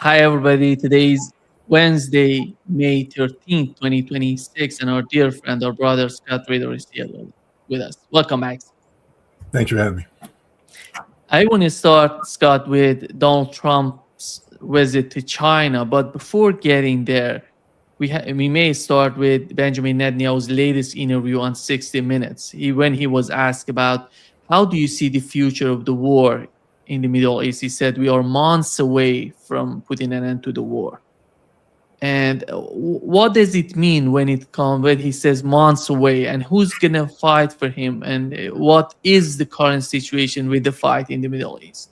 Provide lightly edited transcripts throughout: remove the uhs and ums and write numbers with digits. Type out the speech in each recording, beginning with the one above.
Hi, everybody. Today's Wednesday, May 13th, 2026, and our dear friend, our brother Scott Ritter is here with us. Welcome back. Thanks for having me. I want to start, Scott, with Donald Trump's visit to China. But before getting there, we may start with Benjamin Netanyahu's latest interview on 60 Minutes. When he was asked about how do you see the future of the war in the Middle East, he said, we are months away from putting an end to the war. And what does it mean when he says months away, and who's gonna fight for him, and what is the current situation with the fight in the Middle East?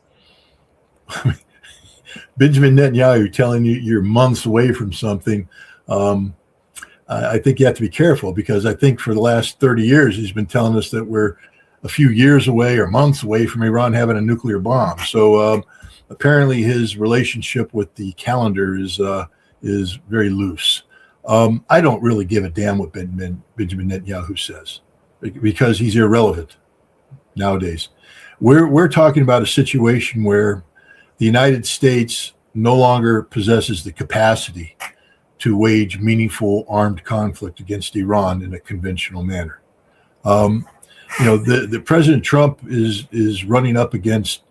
Benjamin Netanyahu telling you you're months away from something. I think you have to be careful because I think for the last 30 years he's been telling us that we're a few years away or months away from Iran having a nuclear bomb. So apparently his relationship with the calendar is very loose. I don't really give a damn what Benjamin Netanyahu says because he's irrelevant nowadays. We're talking about a situation where the United States no longer possesses the capacity to wage meaningful armed conflict against Iran in a conventional manner. The President Trump is running up against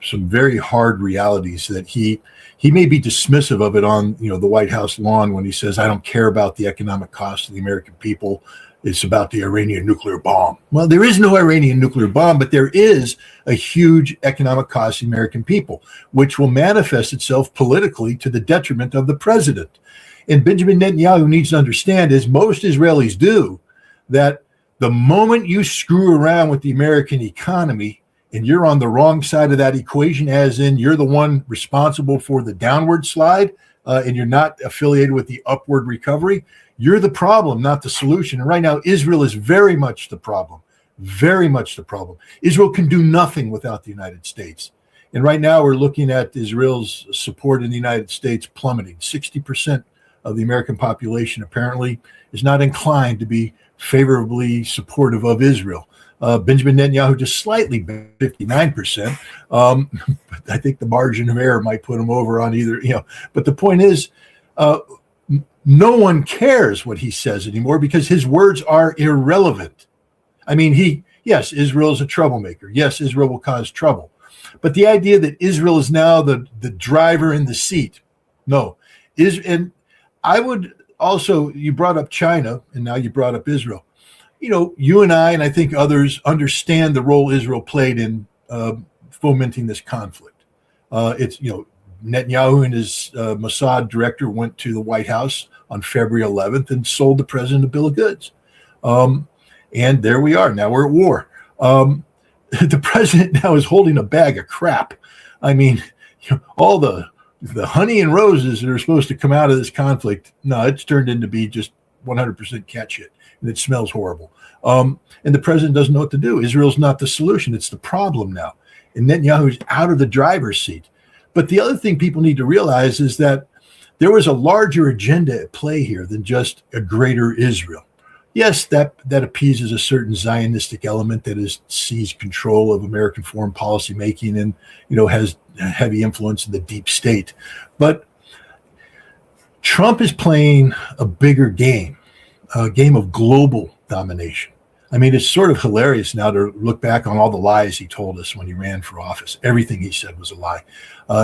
some very hard realities that he may be dismissive of it on the White House lawn when he says, "I don't care about the economic cost of the American people. It's about the Iranian nuclear bomb." Well, there is no Iranian nuclear bomb, but there is a huge economic cost to the American people, which will manifest itself politically to the detriment of the president. And Benjamin Netanyahu needs to understand, as most Israelis do, that the moment you screw around with the American economy and you're on the wrong side of that equation, as in you're the one responsible for the downward slide and you're not affiliated with the upward recovery, you're the problem, not the solution. And right now, Israel is very much the problem, very much the problem. Israel can do nothing without the United States. And right now, we're looking at Israel's support in the United States plummeting. 60% of the American population apparently is not inclined to be favorably supportive of Israel. Benjamin Netanyahu just slightly 59%. But I think the margin of error might put him over on either, But the point is, no one cares what he says anymore because his words are irrelevant. I mean, yes, Israel is a troublemaker. Yes, Israel will cause trouble. But the idea that Israel is now the driver in the seat, no. And I would also, you brought up China, and now you brought up Israel. You and I think others understand the role Israel played in fomenting this conflict. Netanyahu and his Mossad director went to the White House on February 11th and sold the president a bill of goods. And there we are. Now we're at war. The president now is holding a bag of crap. I mean, all the honey and roses that are supposed to come out of this conflict, no, it's turned into be just 100% cat shit, and it smells horrible. And the president doesn't know what to do. Israel's not the solution. It's the problem now. And Netanyahu's out of the driver's seat. But the other thing people need to realize is that there was a larger agenda at play here than just a greater Israel. Yes, that appeases a certain Zionistic element that has seized control of American foreign policy making and, has heavy influence in the deep state. But Trump is playing a bigger game, a game of global domination. I mean, it's sort of hilarious now to look back on all the lies he told us when he ran for office. Everything he said was a lie.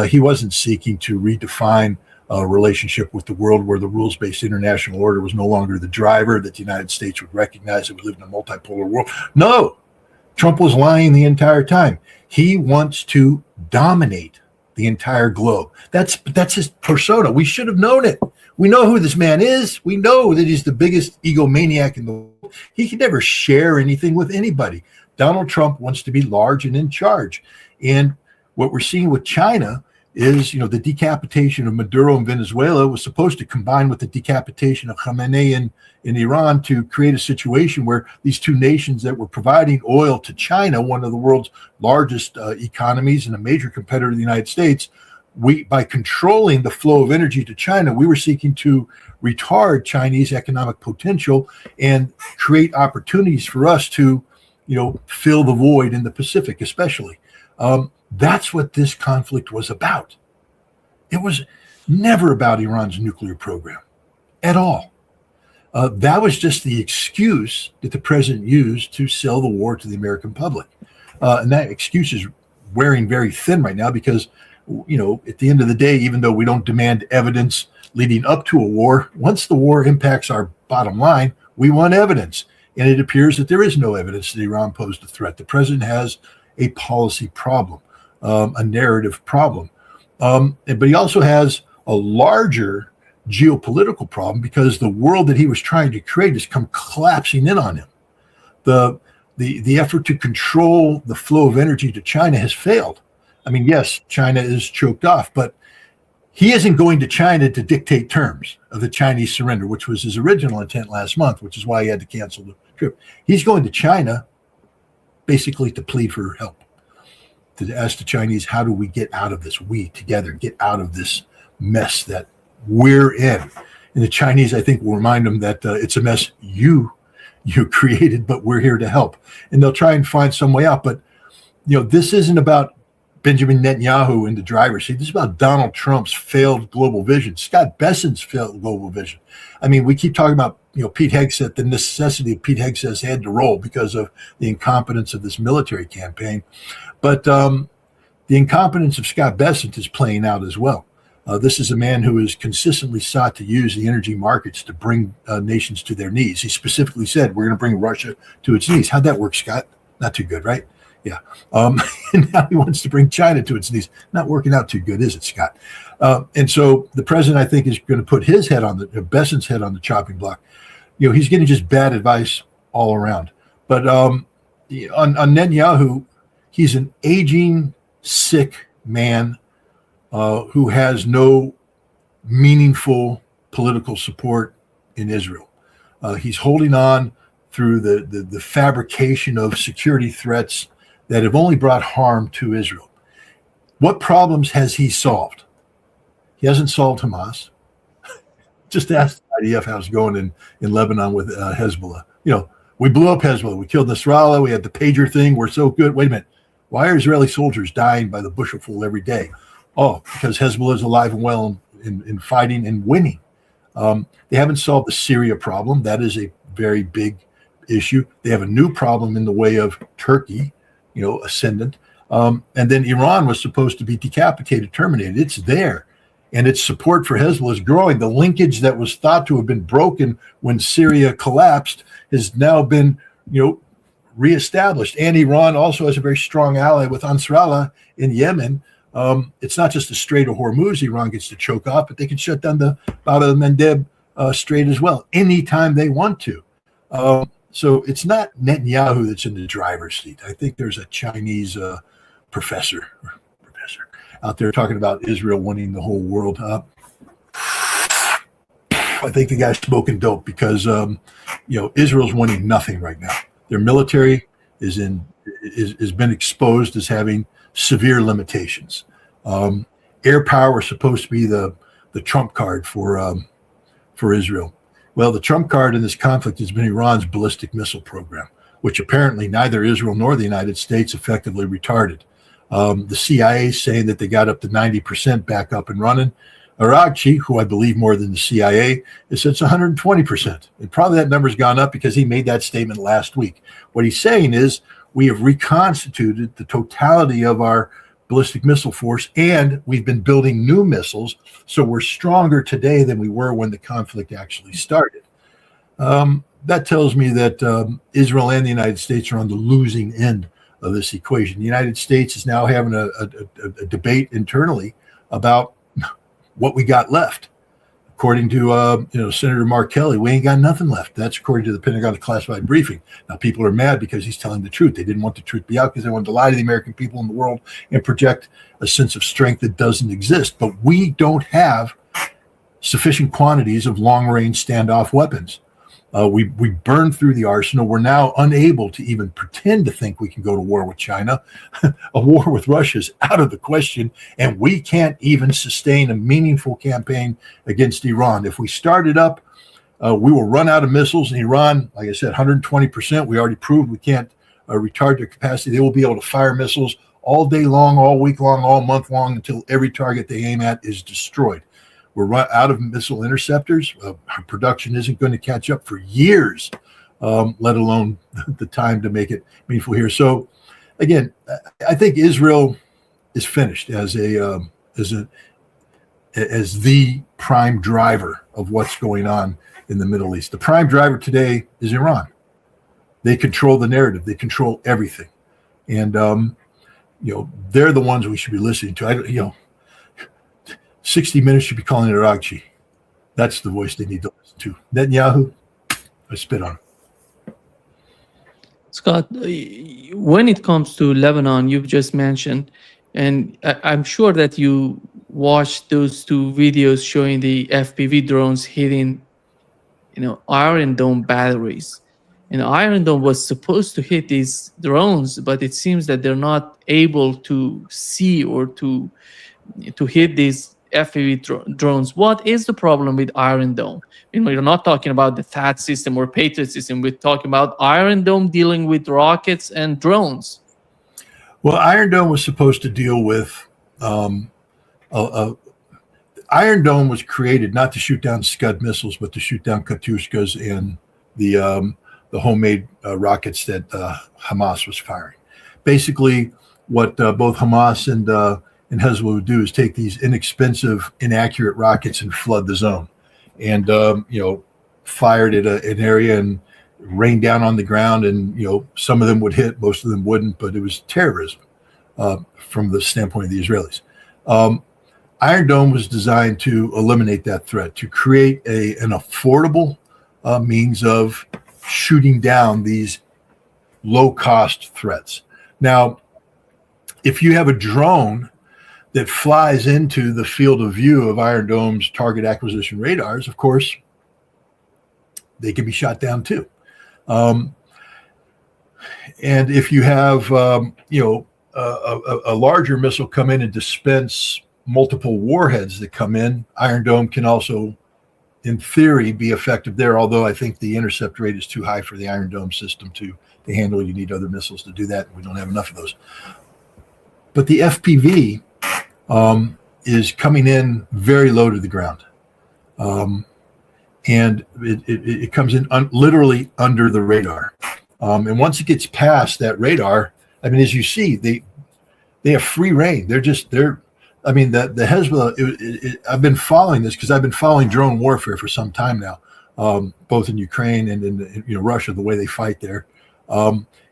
He wasn't seeking to redefine a relationship with the world where the rules-based international order was no longer the driver, that the United States would recognize that we live in a multipolar world. No, Trump was lying the entire time. He wants to dominate the entire globe. That's his persona. We should have known it. We know who this man is. We know that he's the biggest egomaniac in the world. He can never share anything with anybody. Donald Trump wants to be large and in charge. And what we're seeing with China is, the decapitation of Maduro in Venezuela was supposed to combine with the decapitation of Khamenei in Iran to create a situation where these two nations that were providing oil to China, one of the world's largest economies and a major competitor of the United States, by controlling the flow of energy to China, we were seeking to retard Chinese economic potential and create opportunities for us to, fill the void in the Pacific, especially. That's what this conflict was about. It was never about Iran's nuclear program at all. That was just the excuse that the president used to sell the war to the American public. And that excuse is wearing very thin right now because, at the end of the day, even though we don't demand evidence leading up to a war, once the war impacts our bottom line, we want evidence. And it appears that there is no evidence that Iran posed a threat. The president has a policy problem, a narrative problem. But he also has a larger geopolitical problem because the world that he was trying to create has come collapsing in on him. The effort to control the flow of energy to China has failed. I mean, yes, China is choked off, but he isn't going to China to dictate terms of the Chinese surrender, which was his original intent last month, which is why he had to cancel the trip. He's going to China basically to plead for help, to ask the Chinese, how do we get out of this? We together get out of this mess that we're in. And the Chinese, I think, will remind them that it's a mess you created, but we're here to help. And they'll try and find some way out. But, this isn't about Benjamin Netanyahu in the driver's seat. This is about Donald Trump's failed global vision, Scott Bessent's failed global vision. I mean, we keep talking about, Pete Hegseth, the necessity of Pete Hegseth's head to roll because of the incompetence of this military campaign. But the incompetence of Scott Bessent is playing out as well. This is a man who has consistently sought to use the energy markets to bring nations to their knees. He specifically said, we're going to bring Russia to its knees. How'd that work, Scott? Not too good, right? Yeah. And now he wants to bring China to its knees. Not working out too good, is it, Scott? And so the president, I think, is going to put his head on Bessent's head on the chopping block. He's getting just bad advice all around. But on Netanyahu, he's an aging, sick man who has no meaningful political support in Israel. He's holding on through the fabrication of security threats that have only brought harm to Israel. What problems has he solved? He hasn't solved Hamas. Just ask the IDF how it's going in Lebanon with Hezbollah. We blew up Hezbollah. We killed Nasrallah. We had the pager thing. We're so good. Wait a minute. Why are Israeli soldiers dying by the bushelful every day? Oh, because Hezbollah is alive and well in fighting and winning. They haven't solved the Syria problem. That is a very big issue. They have a new problem in the way of Turkey, ascendant. And then Iran was supposed to be decapitated, terminated. It's there. And its support for Hezbollah is growing. The linkage that was thought to have been broken when Syria collapsed has now been, reestablished. And Iran also has a very strong ally with Ansarallah in Yemen. It's not just the Strait of Hormuz Iran gets to choke off, but they can shut down the Bab el-Mandeb Strait as well anytime they want to. So it's not Netanyahu that's in the driver's seat. I think there's a Chinese professor out there talking about Israel winning the whole world. I think the guy's smoking dope because Israel's winning nothing right now. Their military has been exposed as having severe limitations. Air power was supposed to be the trump card for Israel. Well, the trump card in this conflict has been Iran's ballistic missile program, which apparently neither Israel nor the United States effectively retarded. The CIA is saying that they got up to 90% back up and running. Aragchi, who I believe more than the CIA, is it's 120%. And probably that number's gone up because he made that statement last week. What he's saying is we have reconstituted the totality of our ballistic missile force, and we've been building new missiles, so we're stronger today than we were when the conflict actually started. That tells me that Israel and the United States are on the losing end of this equation. The United States is now having a debate internally about what we got left. According to Senator Mark Kelly, we ain't got nothing left. That's according to the Pentagon classified briefing. Now, people are mad because he's telling the truth. They didn't want the truth to be out because they wanted to lie to the American people in the world and project a sense of strength that doesn't exist. But we don't have sufficient quantities of long-range standoff weapons. We burned through the arsenal. We're now unable to even pretend to think we can go to war with China. A war with Russia is out of the question, and we can't even sustain a meaningful campaign against Iran. If we start it up, we will run out of missiles. In Iran, like I said, 120%. We already proved we can't retard their capacity. They will be able to fire missiles all day long, all week long, all month long until every target they aim at is destroyed. we're out of missile interceptors. Our production isn't going to catch up for years, let alone the time to make it meaningful here. So, again, I think Israel is finished as the prime driver of what's going on in the Middle East. The prime driver today is Iran. They control the narrative. They control everything, and they're the ones we should be listening to. 60 Minutes should be calling it Aragchi. That's the voice they need to listen to. Netanyahu, I spit on him. Scott, when it comes to Lebanon, you've just mentioned, and I'm sure that you watched those two videos showing the FPV drones hitting, Iron Dome batteries. And Iron Dome was supposed to hit these drones, but it seems that they're not able to see or to hit these FPV drones. What is the problem with Iron Dome? We're not talking about the THAAD system or Patriot system. We're talking about Iron Dome dealing with rockets and drones. Well, Iron Dome was supposed to deal with Iron Dome was created not to shoot down Scud missiles, but to shoot down Katyushkas and the homemade rockets that Hamas was firing. Basically, what both Hamas and Hezbollah would do is take these inexpensive, inaccurate rockets and flood the zone, and fired at an area and rain down on the ground, and some of them would hit, most of them wouldn't, but it was terrorism from the standpoint of the Israelis. Iron Dome was designed to eliminate that threat, to create an affordable means of shooting down these low-cost threats. Now, if you have a drone that flies into the field of view of Iron Dome's target acquisition radars, of course, they can be shot down too. And if you have, a larger missile come in and dispense multiple warheads that come in, Iron Dome can also, in theory, be effective there. Although I think the intercept rate is too high for the Iron Dome system to handle. You need other missiles to do that. And we don't have enough of those. But the FPV is coming in very low to the ground. And it comes in literally under the radar. And once it gets past that radar, as you see, they have free reign. The Hezbollah, I've been following this because I've been following drone warfare for some time now, both in Ukraine and in Russia, the way they fight there,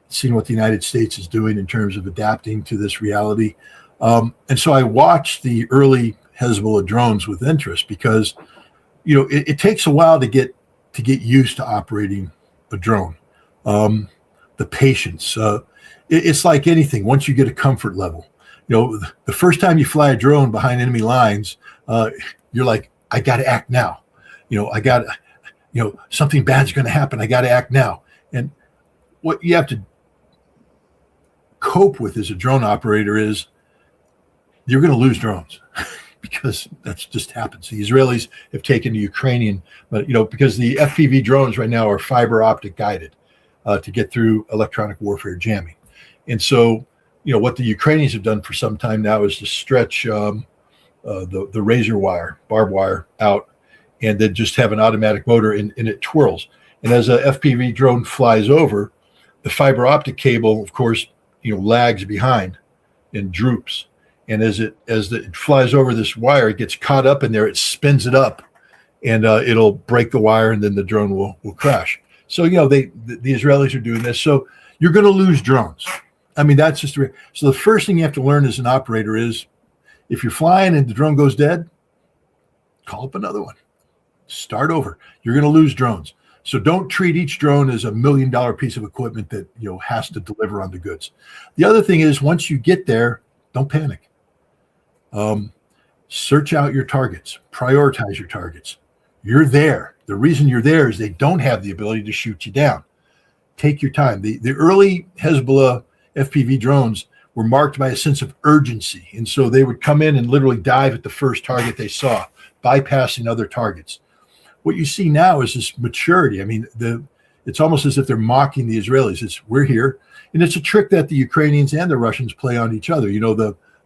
seeing what the United States is doing in terms of adapting to this reality. And so I watched the early Hezbollah drones with interest because, it takes a while to get used to operating a drone. The patience, it's like anything. Once you get a comfort level, the first time you fly a drone behind enemy lines, you're like, I got to act now. Something bad's going to happen. I got to act now. And what you have to cope with as a drone operator is you're going to lose drones because that's just happens. The Israelis have taken the Ukrainian, but because the FPV drones right now are fiber optic guided to get through electronic warfare jamming. And so, what the Ukrainians have done for some time now is to stretch the razor wire, barbed wire out, and then just have an automatic motor and it twirls. And as a FPV drone flies over, the fiber optic cable, of course, lags behind and droops. And as it flies over this wire, it gets caught up in there, it spins it up, and it'll break the wire, and then the drone will crash. So, the Israelis are doing this. So you're going to lose drones. That's just so the first thing you have to learn as an operator is if you're flying and the drone goes dead, call up another one. Start over. You're going to lose drones. So don't treat each drone as $1 million piece of equipment that has to deliver on the goods. The other thing is once you get there, don't panic. Search out your targets, prioritize your targets. You're there. The reason you're there is they don't have the ability to shoot you down. Take your time. The early Hezbollah FPV drones were marked by a sense of urgency. And so they would come in and literally dive at the first target they saw, bypassing other targets. What you see now is this maturity. It's almost as if they're mocking the Israelis. We're here. And it's a trick that the Ukrainians and the Russians play on each other.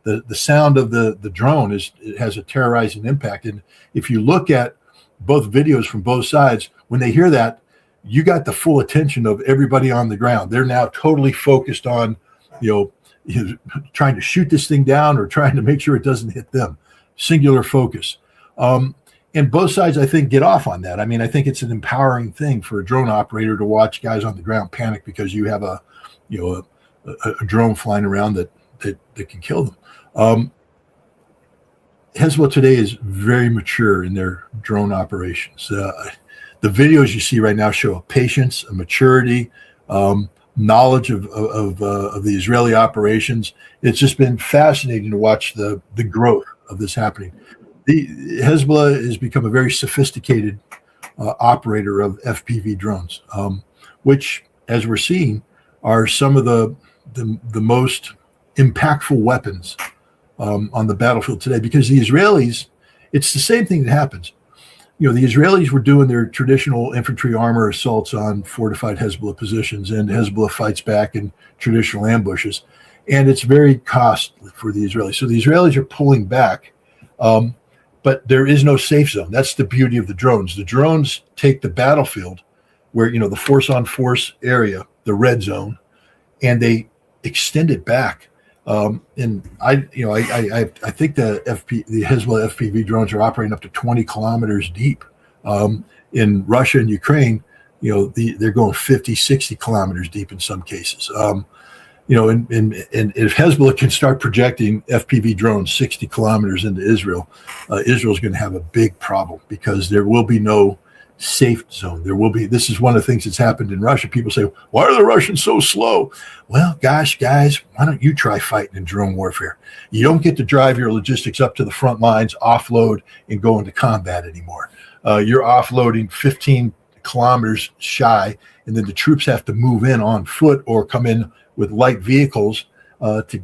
the sound of the drone it has a terrorizing impact. And if you look at both videos from both sides, when they hear that, you got the full attention of everybody on the ground. They're now totally focused on, trying to shoot this thing down or trying to make sure it doesn't hit them. Singular focus. And both sides, I think, get off on that. I mean, I think it's an empowering thing for a drone operator to watch guys on the ground panic because you have a drone flying around that can kill them. Hezbollah today is very mature in their drone operations. The videos you see right now show a patience, a maturity, knowledge of the Israeli operations. It's just been fascinating to watch the growth of this happening. The Hezbollah has become a very sophisticated operator of FPV drones, which, as we're seeing, are some of the most impactful weapons on the battlefield today. Because the Israelis, it's the same thing that happens. The Israelis were doing their traditional infantry armor assaults on fortified Hezbollah positions, and Hezbollah fights back in traditional ambushes. And it's very costly for the Israelis. So the Israelis are pulling back, but there is no safe zone. That's the beauty of the drones. The drones take the battlefield where, the force-on-force area, the red zone, and they extend it back. And I think the Hezbollah FPV drones are operating up to 20 kilometers deep. In Russia and Ukraine, they're going 50, 60 kilometers deep in some cases. And if Hezbollah can start projecting FPV drones 60 kilometers into Israel, Israel's going to have a big problem because there will be no safe zone. This is one of the things that's happened in Russia. People say, why are the Russians so slow? Well, gosh, guys, why don't you try fighting in drone warfare? You don't get to drive your logistics up to the front lines, offload, and go into combat anymore. You're offloading 15 kilometers shy, and then the troops have to move in on foot or come in with light vehicles to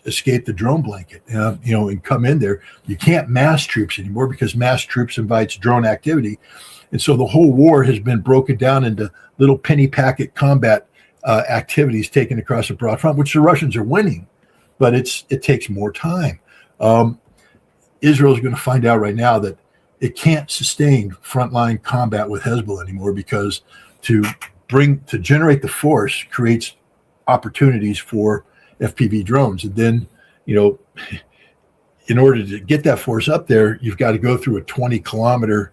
escape the drone blanket, and come in there. You can't mass troops anymore because mass troops invites drone activity. And so the whole war has been broken down into little penny packet combat activities taken across a broad front, which the Russians are winning, but it takes more time. Israel is going to find out right now that it can't sustain frontline combat with Hezbollah anymore because to generate the force creates opportunities for FPV drones. And then, in order to get that force up there, you've got to go through a 20-kilometer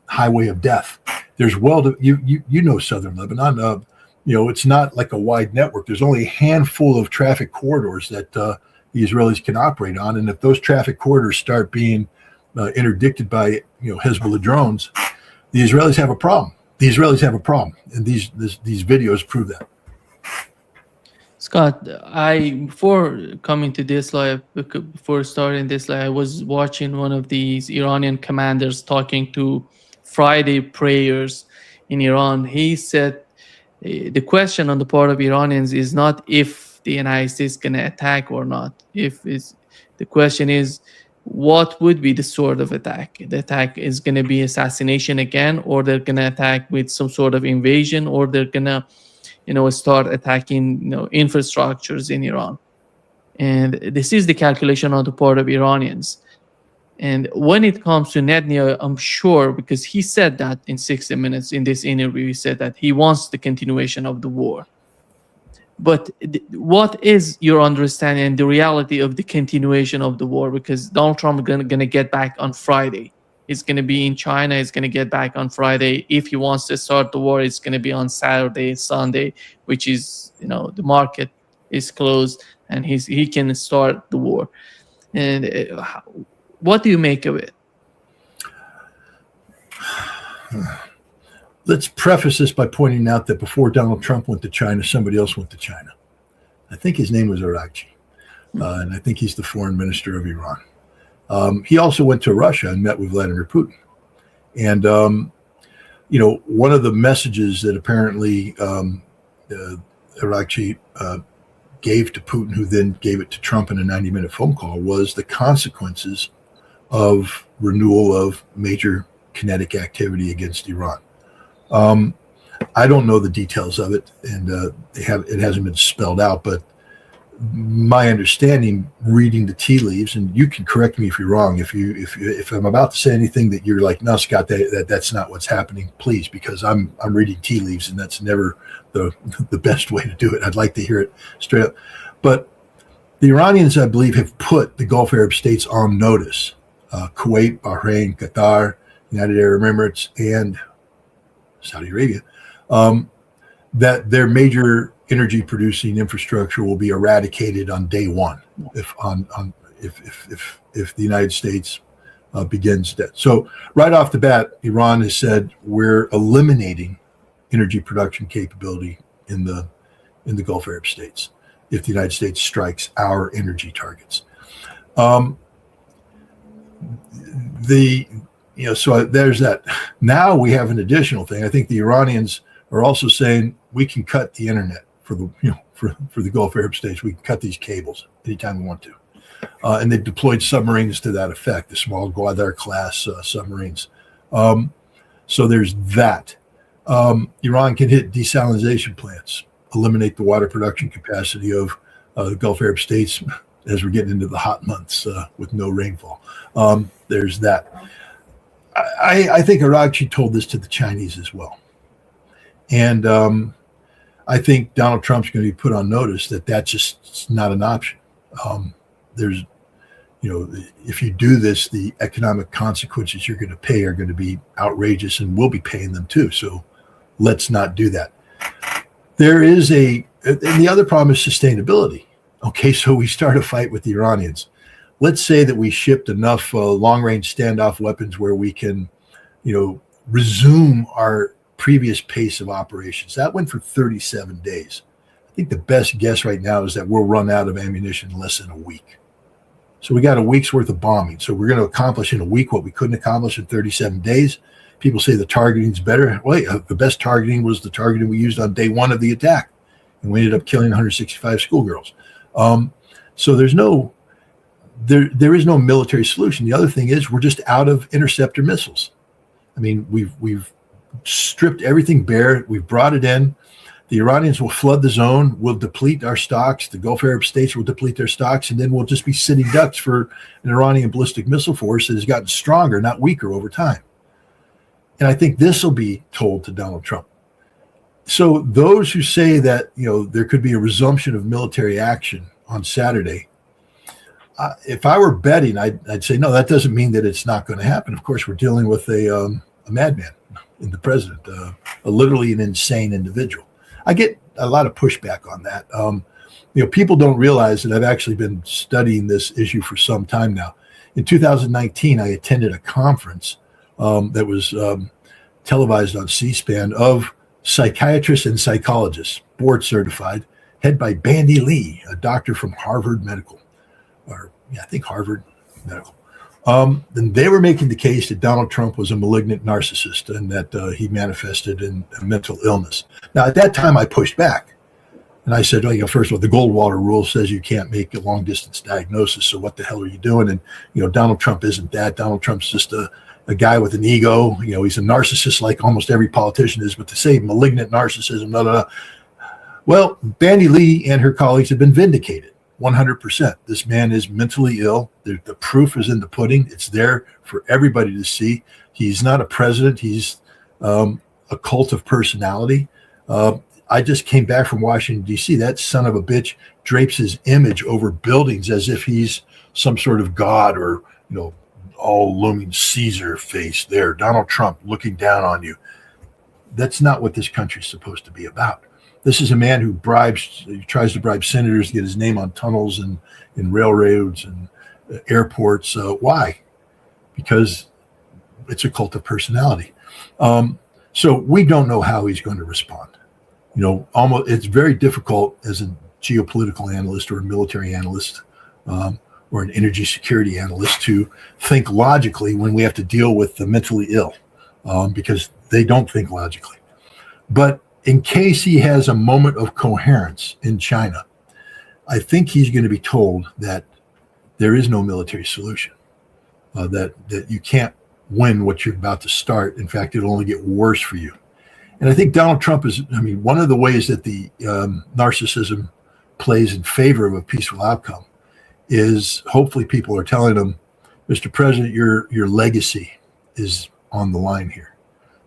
highway of death. There's southern Lebanon. It's not like a wide network. There's only a handful of traffic corridors that the Israelis can operate on, and if those traffic corridors start being interdicted by Hezbollah drones, the Israelis have a problem. And these videos prove that. Scott, before coming to this live, before starting this live, I was watching one of these Iranian commanders talking to Friday prayers in Iran. He said the question on the part of Iranians is not if the United States is going to attack or not. The question is, what would be the sort of attack? The attack is going to be assassination again, or they're going to attack with some sort of invasion, or they're going to start attacking infrastructures in Iran. And this is the calculation on the part of Iranians. And when it comes to Netanyahu, I'm sure, because he said that in 60 Minutes in this interview, he said that he wants the continuation of the war. But what is your understanding and the reality of the continuation of the war? Because Donald Trump is going to get back on Friday. He's going to be in China. He's going to get back on Friday. If he wants to start the war, it's going to be on Saturday, Sunday, which is, the market is closed and he can start the war. And what do you make of it? Let's preface this by pointing out that before Donald Trump went to China, somebody else went to China. I think his name was Arakchi, and I think he's the foreign minister of Iran. He also went to Russia and met with Vladimir Putin. And, one of the messages that apparently Arakchi gave to Putin, who then gave it to Trump in a 90-minute phone call, was the consequences of renewal of major kinetic activity against Iran. I don't know the details of it, and it hasn't been spelled out, but my understanding, reading the tea leaves, and you can correct me if you're wrong. If I'm about to say anything that you're like, no, Scott, that's not what's happening, please, because I'm reading tea leaves, and that's never the best way to do it. I'd like to hear it straight up. But the Iranians, I believe, have put the Gulf Arab states on notice: Kuwait, Bahrain, Qatar, United Arab Emirates, and Saudi Arabia, that their major energy producing infrastructure will be eradicated on day one if the United States begins that. So right off the bat, Iran has said we're eliminating energy production capability in the Gulf Arab states if the United States strikes our energy targets. So there's that. Now we have an additional thing. I think the Iranians are also saying we can cut the internet for the Gulf Arab states. We can cut these cables anytime we want to. And they've deployed submarines to that effect, the small Gwadar class submarines. So there's that. Iran can hit desalination plants, eliminate the water production capacity of the Gulf Arab states as we're getting into the hot months with no rainfall. There's that. I think Aragchi told this to the Chinese as well. And I think Donald Trump's going to be put on notice that that's just not an option. If you do this, the economic consequences you're going to pay are going to be outrageous, and we'll be paying them too. So let's not do that. And the other problem is sustainability. Okay, so we start a fight with the Iranians. Let's say that we shipped enough long-range standoff weapons where we can, resume our previous pace of operations. That went for 37 days. I think the best guess right now is that we'll run out of ammunition in less than a week. So we got a week's worth of bombing. So we're going to accomplish in a week what we couldn't accomplish in 37 days. People say the targeting's better. Well, the best targeting was the targeting we used on day one of the attack. And we ended up killing 165 schoolgirls. So there is no military solution. The other thing is we're just out of interceptor missiles. I mean, we've stripped everything bare. We've brought it in. The Iranians will flood the zone. We'll deplete our stocks. The Gulf Arab states will deplete their stocks. And then we'll just be sitting ducks for an Iranian ballistic missile force that has gotten stronger, not weaker over time. And I think this will be told to Donald Trump. So those who say that, there could be a resumption of military action on Saturday, if I were betting, I'd say, no, that doesn't mean that it's not going to happen. Of course, we're dealing with a madman in the president, literally an insane individual. I get a lot of pushback on that. People don't realize that I've actually been studying this issue for some time now. In 2019, I attended a conference that was televised on C-SPAN of psychiatrists and psychologists, board certified, head by Bandy Lee, a doctor from Harvard Medical, Harvard Medical. And they were making the case that Donald Trump was a malignant narcissist and that he manifested in a mental illness. Now, at that time, I pushed back. And I said, first of all, the Goldwater rule says you can't make a long-distance diagnosis, so what the hell are you doing? And, Donald Trump isn't that. Donald Trump's just a guy with an ego. He's a narcissist like almost every politician is, but to say malignant narcissism, Well, Bandy Lee and her colleagues have been vindicated. 100%. This man is mentally ill. The proof is in the pudding. It's there for everybody to see. He's not a president. He's a cult of personality. I just came back from Washington, D.C. That son of a bitch drapes his image over buildings as if he's some sort of god or, all looming Caesar face there. Donald Trump looking down on you. That's not what this country's supposed to be about. This is a man who tries to bribe senators to get his name on tunnels and railroads and airports. Why? Because it's a cult of personality. So we don't know how he's going to respond. It's very difficult as a geopolitical analyst or a military analyst or an energy security analyst to think logically when we have to deal with the mentally ill because they don't think logically. But in case he has a moment of coherence in China, I think he's going to be told that there is no military solution, that you can't win what you're about to start. In fact, it'll only get worse for you. And I think Donald Trump is, one of the ways that the narcissism plays in favor of a peaceful outcome is hopefully people are telling him, Mr. President, your legacy is on the line here.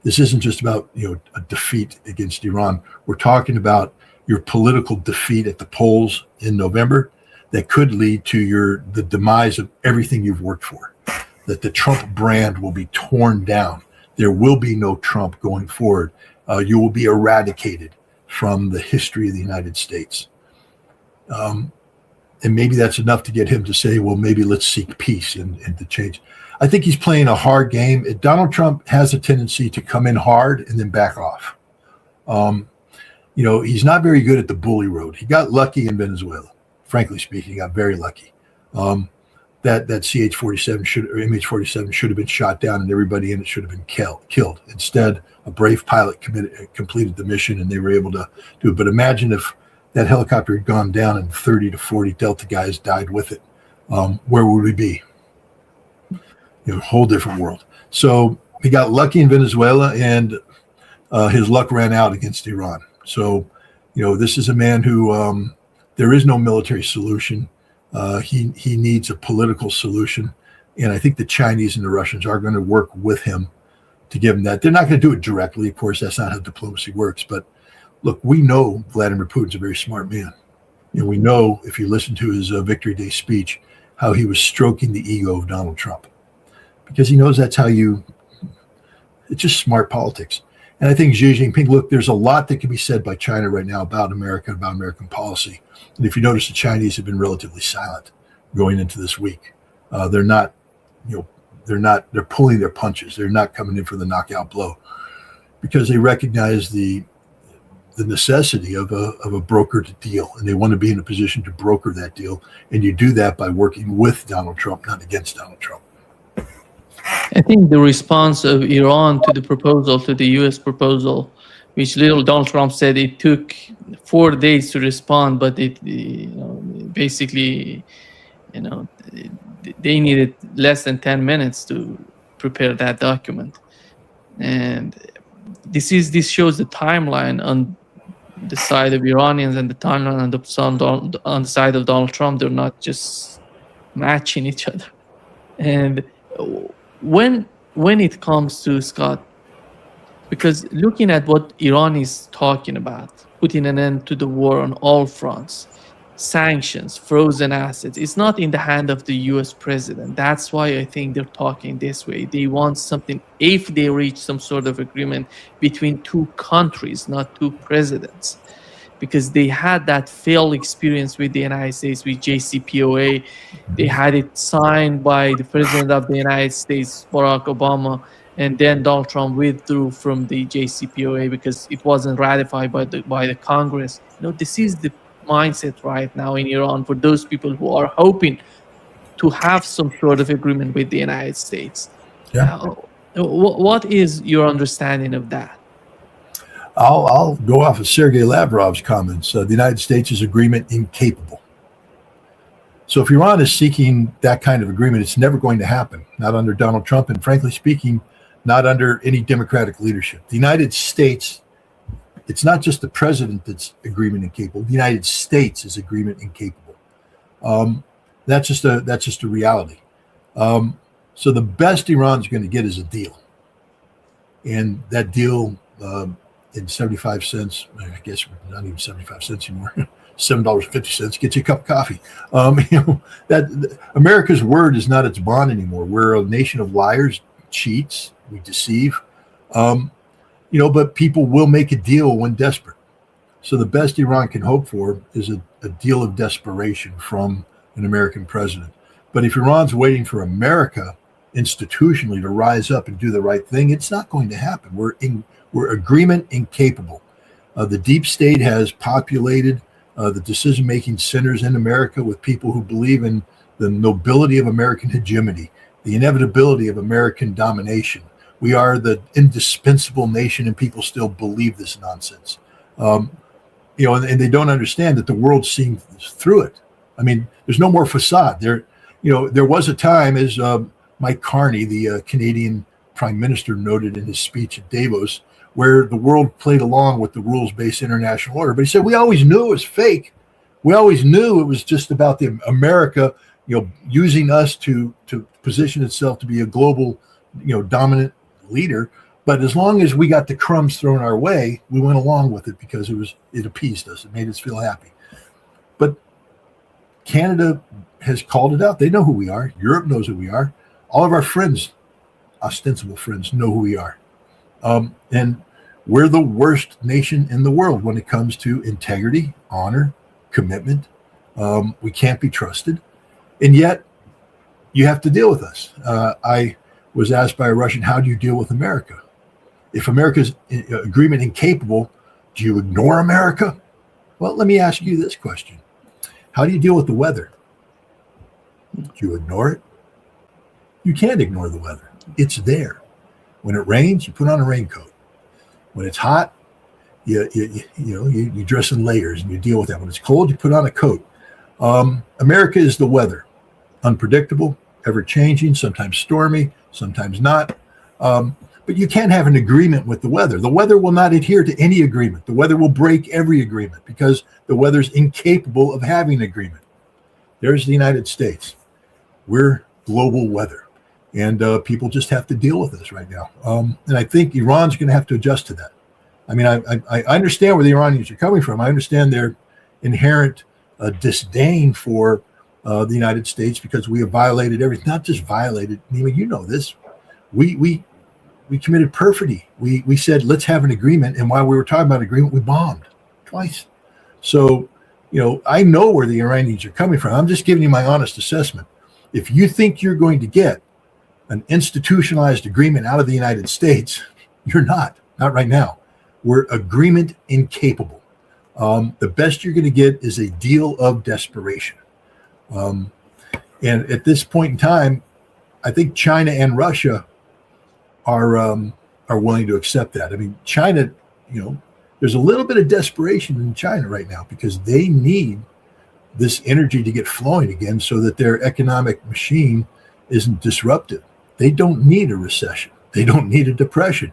This isn't just about a defeat against Iran. We're talking about your political defeat at the polls in November that could lead to the demise of everything you've worked for. That the Trump brand will be torn down. There will be no Trump going forward. You will be eradicated from the history of the United States. And maybe that's enough to get him to say, well, maybe let's seek peace and to change. I think he's playing a hard game. Donald Trump has a tendency to come in hard and then back off. He's not very good at the bully road. He got lucky in Venezuela. Frankly speaking, he got very lucky. That CH-47 MH-47 should have been shot down and everybody in it should have been killed. Instead, a brave pilot completed the mission and they were able to do it. But imagine if that helicopter had gone down and 30 to 40 Delta guys died with it. Where would we be? A whole different world. So he got lucky in Venezuela and his luck ran out against Iran. So, this is a man who there is no military solution. He needs a political solution. And I think the Chinese and the Russians are going to work with him to give him that. They're not going to do it directly. Of course, that's not how diplomacy works. But look, we know Vladimir Putin's a very smart man. We know, if you listen to his Victory Day speech, how he was stroking the ego of Donald Trump. Because he knows that's how it's just smart politics. And I think Xi Jinping, look, there's a lot that can be said by China right now about America, about American policy. And if you notice, the Chinese have been relatively silent going into this week. They're not, they're pulling their punches. They're not coming in for the knockout blow because they recognize the necessity of a brokered deal. And they want to be in a position to broker that deal. And you do that by working with Donald Trump, not against Donald Trump. I think the response of Iran to the proposal, to the U.S. proposal, which little Donald Trump said it took 4 days to respond, but it basically, they needed less than 10 minutes to prepare that document. And this shows the timeline on the side of Iranians and the timeline on the side of Donald Trump. They're not just matching each other. And when it comes to Scott, because looking at what Iran is talking about, putting an end to the war on all fronts, sanctions, frozen assets, it's not in the hand of the US president. That's why I think they're talking this way. They want something, if they reach some sort of agreement between two countries, not two presidents, because they had that failed experience with the United States, with JCPOA. They had it signed by the President of the United States, Barack Obama, and then Donald Trump withdrew from the JCPOA because it wasn't ratified by the Congress. This is the mindset right now in Iran for those people who are hoping to have some sort of agreement with the United States. Yeah. What is your understanding of that? I'll go off of Sergei Lavrov's comments. The United States is agreement incapable. So if Iran is seeking that kind of agreement, it's never going to happen, not under Donald Trump, and frankly speaking, not under any Democratic leadership. The United States, it's not just the president that's agreement incapable. The United States is agreement incapable. That's just a reality. So the best Iran's going to get is a deal, and that deal in 75 cents, I guess not even 75 cents anymore, $7.50 gets you a cup of coffee. That America's word is not its bond anymore. We're a nation of liars, cheats, we deceive. But people will make a deal when desperate. So the best Iran can hope for is a deal of desperation from an American president. But if Iran's waiting for America institutionally to rise up and do the right thing, it's not going to happen. We're agreement incapable. The deep state has populated the decision-making centers in America with people who believe in the nobility of American hegemony, the inevitability of American domination. We are the indispensable nation, and people still believe this nonsense. And they don't understand that the world's seeing through it. I mean, there's no more facade. There was a time, as Mike Carney, the Canadian Prime Minister, noted in his speech at Davos, where the world played along with the rules-based international order. But he said, we always knew it was fake. We always knew it was just about the America, using us to position itself to be a global, dominant leader. But as long as we got the crumbs thrown our way, we went along with it because it appeased us. It made us feel happy. But Canada has called it out. They know who we are. Europe knows who we are. All of our friends, ostensible friends, know who we are. And we're the worst nation in the world when it comes to integrity, honor, commitment. We can't be trusted. And yet, you have to deal with us. I was asked by a Russian, how do you deal with America? If America's agreement incapable, do you ignore America? Well, let me ask you this question. How do you deal with the weather? Do you ignore it? You can't ignore the weather. It's there. When it rains, you put on a raincoat. When it's hot, you dress in layers and you deal with that. When it's cold, you put on a coat. America is the weather. Unpredictable, ever-changing, sometimes stormy, sometimes not. But you can't have an agreement with the weather. The weather will not adhere to any agreement. The weather will break every agreement because the weather's incapable of having an agreement. There's the United States. We're global weather. And people just have to deal with this right now. And I think Iran's going to have to adjust to that. I mean, I understand where the Iranians are coming from. I understand their inherent disdain for the United States because we have violated everything. Not just violated. Nima, you know this. We committed perfidy. We said, let's have an agreement. And while we were talking about agreement, we bombed twice. So, I know where the Iranians are coming from. I'm just giving you my honest assessment. If you think you're going to get an institutionalized agreement out of the United States, you're not right now. We're agreement incapable. The best you're going to get is a deal of desperation. And at this point in time, I think China and Russia are willing to accept that. I mean, China, there's a little bit of desperation in China right now because they need this energy to get flowing again so that their economic machine isn't disrupted. They don't need a recession. They don't need a depression.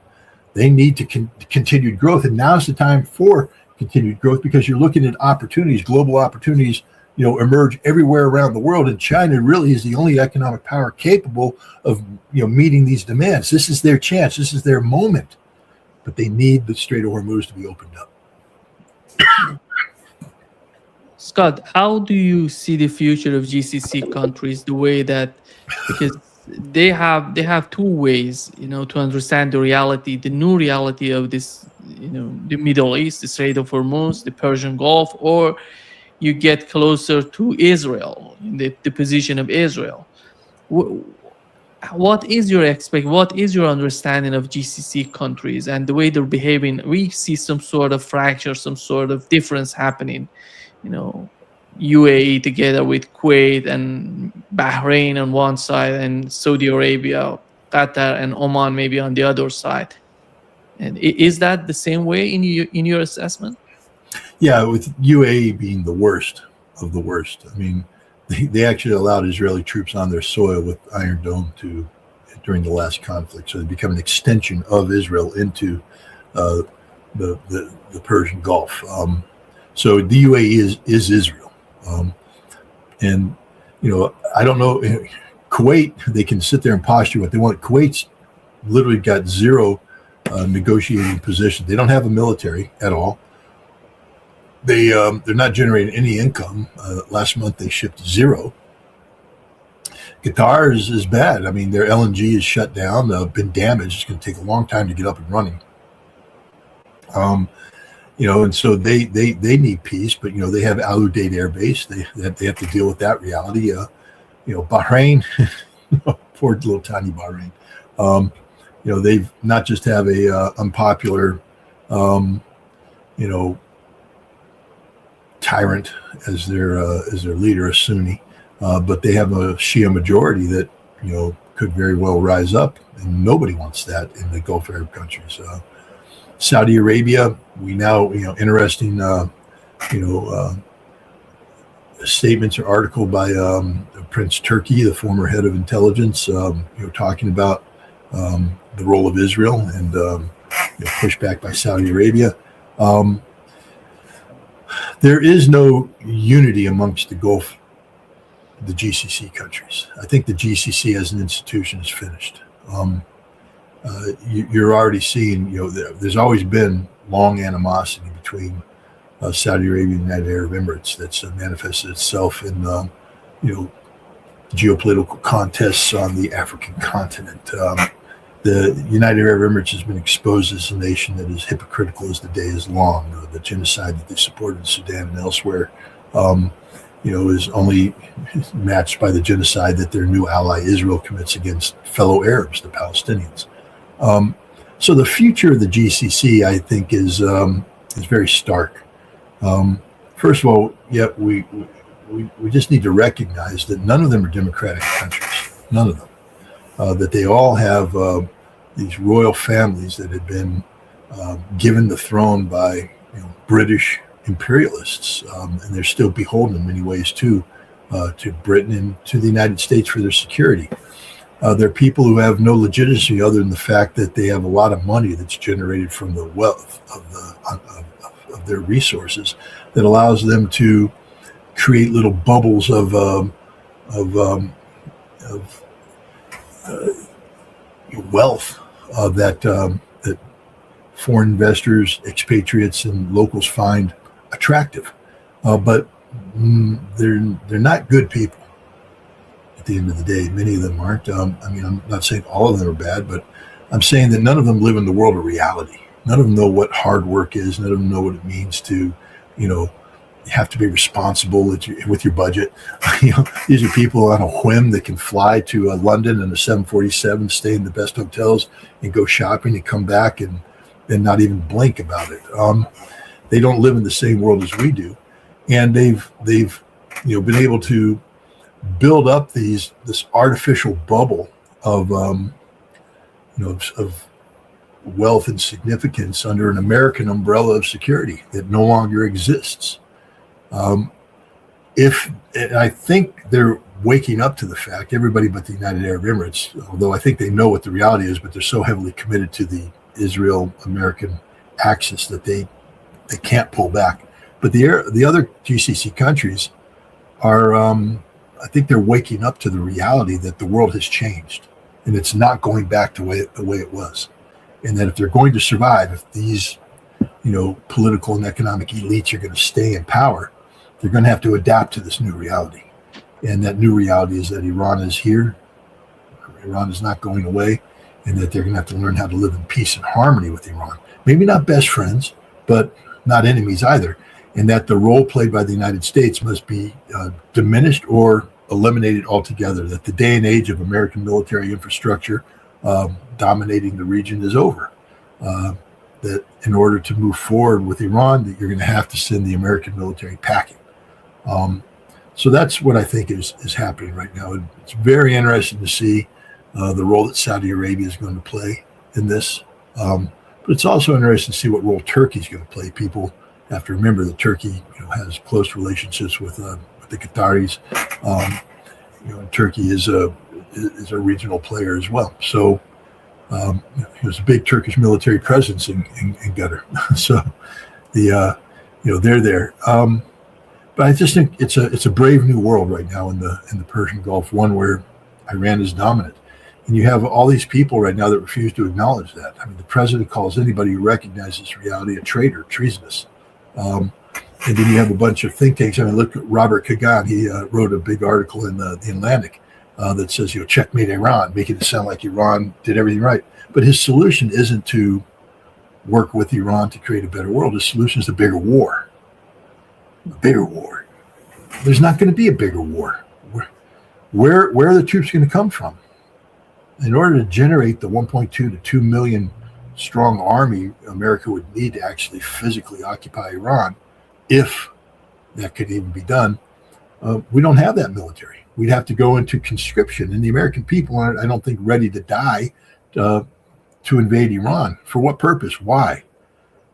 They need to continued growth. And now's the time for continued growth because you're looking at opportunities, global opportunities, emerge everywhere around the world. And China really is the only economic power capable of, meeting these demands. This is their chance. This is their moment. But they need the Strait of Hormuz to be opened up. Scott, how do you see the future of GCC countries? The way that, because they have two ways, to understand the reality, the new reality of this, the Middle East, the Strait of Hormuz, the Persian Gulf, or you get closer to Israel, the position of Israel. What is your understanding of GCC countries and the way they're behaving? We see some sort of fracture, some sort of difference happening. UAE together with Kuwait and Bahrain on one side and Saudi Arabia, Qatar and Oman maybe on the other side. And is that the same way in your assessment? Yeah, with UAE being the worst of the worst. I mean, they actually allowed Israeli troops on their soil with Iron Dome during the last conflict. So they become an extension of Israel into the Persian Gulf. So the UAE is Israel. And, I don't know, Kuwait, they can sit there and posture what they want. Kuwait's literally got zero negotiating position. They don't have a military at all. They're not generating any income. Last month they shipped zero. Qatar is bad. I mean, their LNG is shut down, been damaged. It's going to take a long time to get up and running. And so they need peace, but they have Al Udeid Air Base. They have to deal with that reality. Bahrain, poor little tiny Bahrain. They've not just have a unpopular, tyrant as their leader, a Sunni, but they have a Shia majority that could very well rise up, and nobody wants that in the Gulf Arab countries. Saudi Arabia, we now, interesting, statements or article by Prince Turki, the former head of intelligence, talking about the role of Israel and pushback by Saudi Arabia. There is no unity amongst the GCC countries. I think the GCC as an institution is finished. You're already seeing, there's always been long animosity between Saudi Arabia and the United Arab Emirates that's manifested itself in, geopolitical contests on the African continent. The United Arab Emirates has been exposed as a nation that is hypocritical as the day is long. The genocide that they supported in Sudan and elsewhere, is only matched by the genocide that their new ally Israel commits against fellow Arabs, the Palestinians. So the future of the GCC, I think, is very stark. First of all, we just need to recognize that none of them are democratic countries. None of them. That they all have these royal families that had been given the throne by British imperialists, and they're still beholden in many ways to Britain and to the United States for their security. They're people who have no legitimacy other than the fact that they have a lot of money that's generated from the wealth of their resources that allows them to create little bubbles of wealth that foreign investors, expatriates, and locals find attractive, but they're not good people. At the end of the day, many of them aren't. I'm not saying all of them are bad, but I'm saying that none of them live in the world of reality. None of them know what hard work is. None of them know what it means to, you have to be responsible with your budget. These are people on a whim that can fly to London in a 747, stay in the best hotels, and go shopping and come back and not even blink about it. They don't live in the same world as we do, and they've been able to build up this artificial bubble of wealth and significance under an American umbrella of security that no longer exists. And I think they're waking up to the fact, everybody but the United Arab Emirates, although I think they know what the reality is, but they're so heavily committed to the Israel-American axis that they can't pull back. But the other GCC countries are, I think they're waking up to the reality that the world has changed and it's not going back to the way it was. And that if they're going to survive, if these, political and economic elites are going to stay in power, they're going to have to adapt to this new reality. And that new reality is that Iran is here, Iran is not going away, and that they're going to have to learn how to live in peace and harmony with Iran. Maybe not best friends, but not enemies either. And that the role played by the United States must be diminished or eliminated altogether, that the day and age of American military infrastructure dominating the region is over. That in order to move forward with Iran, that you're going to have to send the American military packing. So that's what I think is happening right now. And it's very interesting to see the role that Saudi Arabia is going to play in this. But it's also interesting to see what role Turkey is going to play. People have to remember that Turkey has close relationships with the Qataris. Turkey is a regional player as well. So there's a big Turkish military presence in Qatar. So they're there. But I just think it's a brave new world right now in the Persian Gulf, one where Iran is dominant. And you have all these people right now that refuse to acknowledge that. I mean, the president calls anybody who recognizes reality a traitor, treasonous. And then you have a bunch of think tanks. I mean, look at Robert Kagan. He wrote a big article in the Atlantic that says, checkmate Iran, making it sound like Iran did everything right. But his solution isn't to work with Iran to create a better world. His solution is a bigger war. A bigger war. There's not going to be a bigger war. Where are the troops going to come from? In order to generate the 1.2 to 2 million strong army America would need to actually physically occupy Iran, if that could even be done, we don't have that military. We'd have to go into conscription, and the American people aren't, I don't think, ready to die to invade Iran. For what purpose? Why?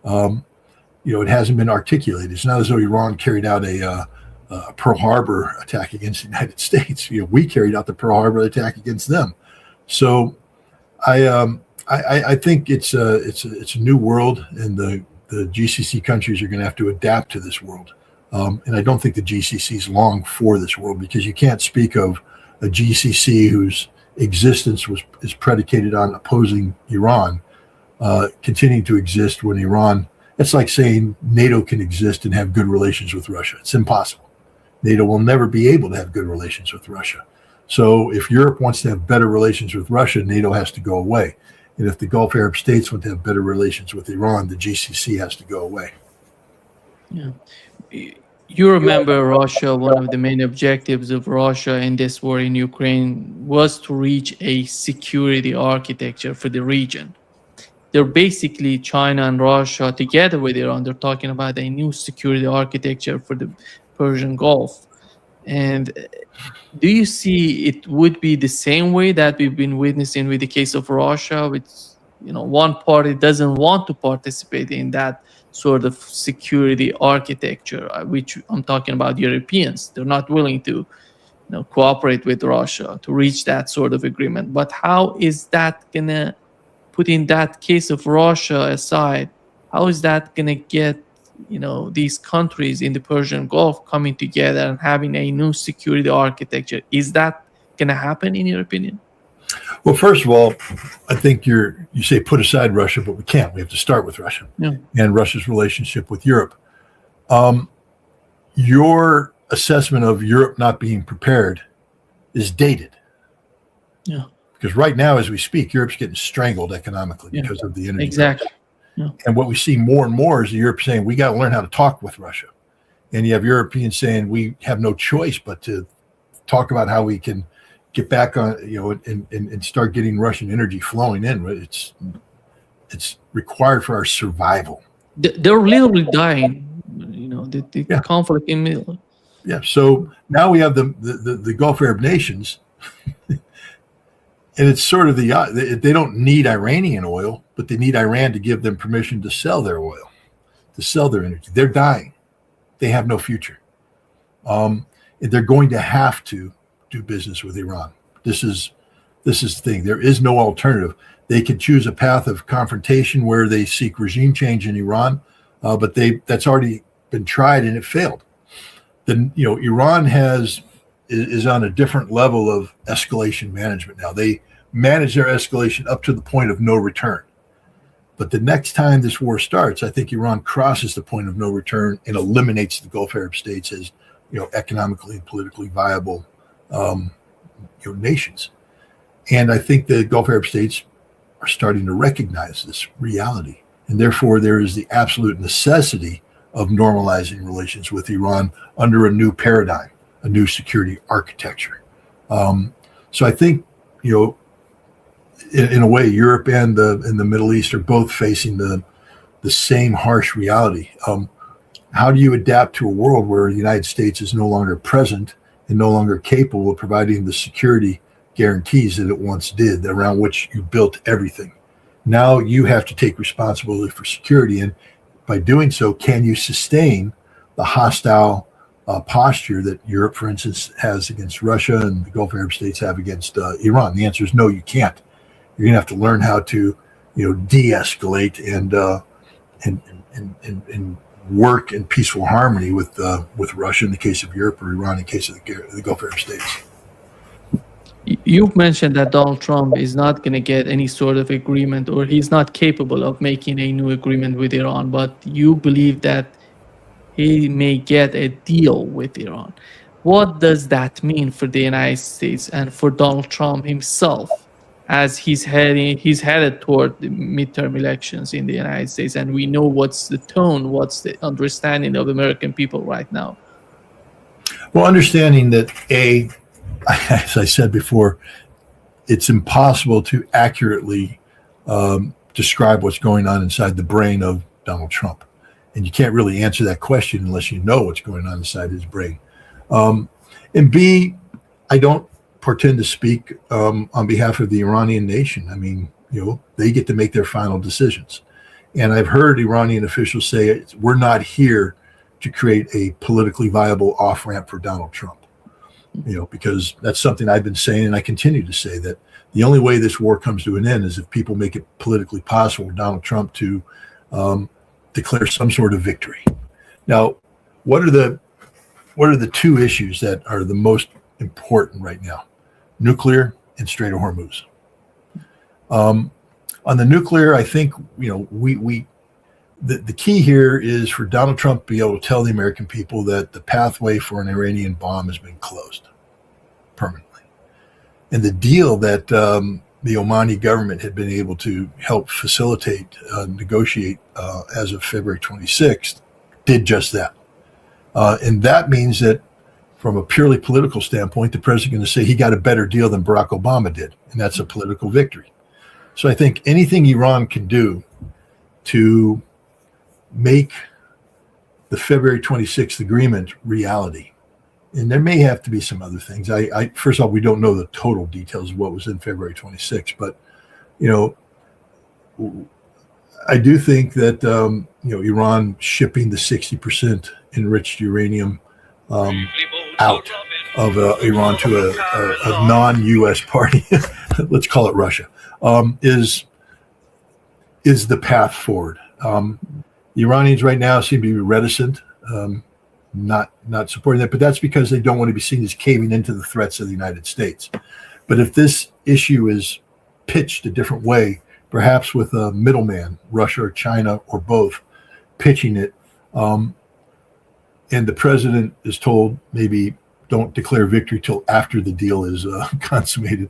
It hasn't been articulated. It's not as though Iran carried out a Pearl Harbor attack against the United States. We carried out the Pearl Harbor attack against them. So I think it's a new world, and the the GCC countries are going to have to adapt to this world. And I don't think the GCC is long for this world, because you can't speak of a GCC whose existence is predicated on opposing Iran continuing to exist when Iran. It's like saying NATO can exist and have good relations with Russia. It's impossible. NATO will never be able to have good relations with Russia. So if Europe wants to have better relations with Russia, NATO has to go away. And if the Gulf Arab states want to have better relations with Iran, the GCC has to go away. Yeah. You remember Russia, one of the main objectives of Russia in this war in Ukraine was to reach a security architecture for the region. They're basically, China and Russia together with Iran, they're talking about a new security architecture for the Persian Gulf. And do you see it would be the same way that we've been witnessing with the case of Russia, which, one party doesn't want to participate in that sort of security architecture, which I'm talking about Europeans. They're not willing to cooperate with Russia to reach that sort of agreement. But how is that going to, putting that case of Russia aside, how is that going to get these countries in the Persian Gulf coming together and having a new security architecture? Is that going to happen, in your opinion? Well, first of all, I think you say put aside Russia, but we can't. We have to start with Russia and Russia's relationship with Europe. Your assessment of Europe not being prepared is dated. Yeah. Because right now, as we speak, Europe's getting strangled economically because of the energy. Exactly. Yeah. And what we see more and more is Europe saying, we got to learn how to talk with Russia. And you have Europeans saying, we have no choice but to talk about how we can get back on, and start getting Russian energy flowing in. It's required for our survival. They're literally dying, the conflict in the middle. Yeah. So now we have the Gulf Arab nations. And it's sort of they don't need Iranian oil, but they need Iran to give them permission to sell their oil, to sell their energy. They're dying. They have no future. They're going to have to do business with Iran. This is the thing. There is no alternative. They could choose a path of confrontation where they seek regime change in Iran, but that's already been tried and it failed. Then Iran is on a different level of escalation management now. They manage their escalation up to the point of no return. But the next time this war starts, I think Iran crosses the point of no return and eliminates the Gulf Arab states as economically and politically viable nations. And I think the Gulf Arab states are starting to recognize this reality. And therefore, there is the absolute necessity of normalizing relations with Iran under a new paradigm, a new security architecture. So I think, in a way, Europe and the Middle East are both facing the same harsh reality. How do you adapt to a world where the United States is no longer present and no longer capable of providing the security guarantees that it once did, around which you built everything? Now you have to take responsibility for security. And by doing so, can you sustain the hostile posture that Europe, for instance, has against Russia and the Gulf Arab states have against Iran? The answer is no, you can't. You're going to have to learn how to, de-escalate and work in peaceful harmony with Russia in the case of Europe, or Iran in the case of the Gulf Arab states. You've mentioned that Donald Trump is not going to get any sort of agreement, or he's not capable of making a new agreement with Iran, but you believe that he may get a deal with Iran. What does that mean for the United States and for Donald Trump himself, as he's headed toward the midterm elections in the United States? And we know what's the tone, what's the understanding of American people right now. Well, understanding that, as I said before, it's impossible to accurately describe what's going on inside the brain of Donald Trump. And you can't really answer that question unless you know what's going on inside his brain. And B, I don't pretend to speak on behalf of the Iranian nation. I mean, they get to make their final decisions. And I've heard Iranian officials say, we're not here to create a politically viable off-ramp for Donald Trump. Because that's something I've been saying, and I continue to say, that the only way this war comes to an end is if people make it politically possible for Donald Trump to declare some sort of victory. Now, what are the two issues that are the most important right now? Nuclear and Strait of Hormuz. On the nuclear, I think the key here is for Donald Trump to be able to tell the American people that the pathway for an Iranian bomb has been closed permanently. And the deal that the Omani government had been able to help facilitate, negotiate as of February 26th did just that. And that means that from a purely political standpoint, the president is going to say he got a better deal than Barack Obama did. And that's a political victory. So I think anything Iran can do to make the February 26th agreement reality. And there may have to be some other things. First of all, we don't know the total details of what was in February 26th, but, I do think that, Iran shipping the 60% enriched uranium out of Iran to a non-U.S. party, let's call it Russia, is the path forward. The Iranians right now seem to be reticent, not supporting that, but that's because they don't want to be seen as caving into the threats of the United States. But if this issue is pitched a different way, perhaps with a middleman, Russia or China or both, pitching it, and the president is told maybe don't declare victory till after the deal is consummated,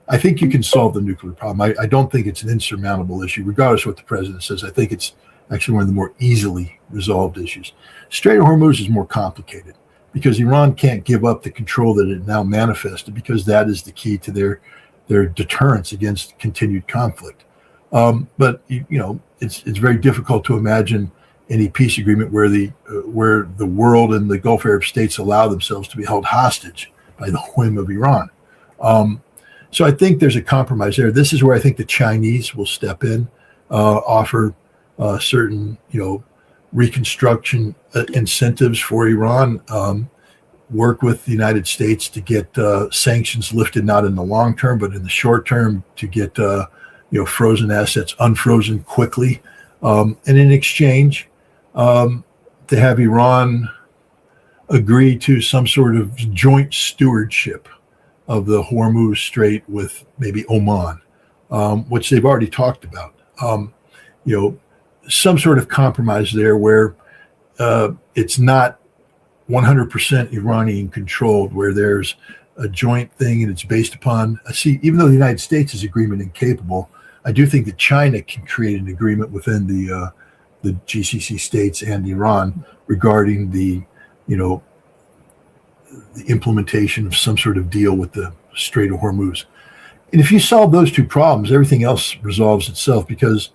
I think you can solve the nuclear problem. I don't think it's an insurmountable issue, regardless of what the president says. I think it's actually one of the more easily resolved issues. Strait of Hormuz is more complicated because Iran can't give up the control that it now manifested, because that is the key to their deterrence against continued conflict. But it's very difficult to imagine any peace agreement where the world and the Gulf Arab states allow themselves to be held hostage by the whim of Iran. So I think there's a compromise there. This is where I think the Chinese will step in, offer certain reconstruction incentives for Iran, work with the United States to get sanctions lifted, not in the long term, but in the short term, to get frozen assets unfrozen quickly, and in exchange to have Iran agree to some sort of joint stewardship of the Hormuz Strait with maybe Oman, which they've already talked about. Some sort of compromise there where it's not 100% Iranian controlled, where there's a joint thing and it's based upon, even though the United States is agreement incapable, I do think that China can create an agreement within the GCC states and Iran regarding the implementation of some sort of deal with the Strait of Hormuz. And if you solve those two problems, everything else resolves itself, because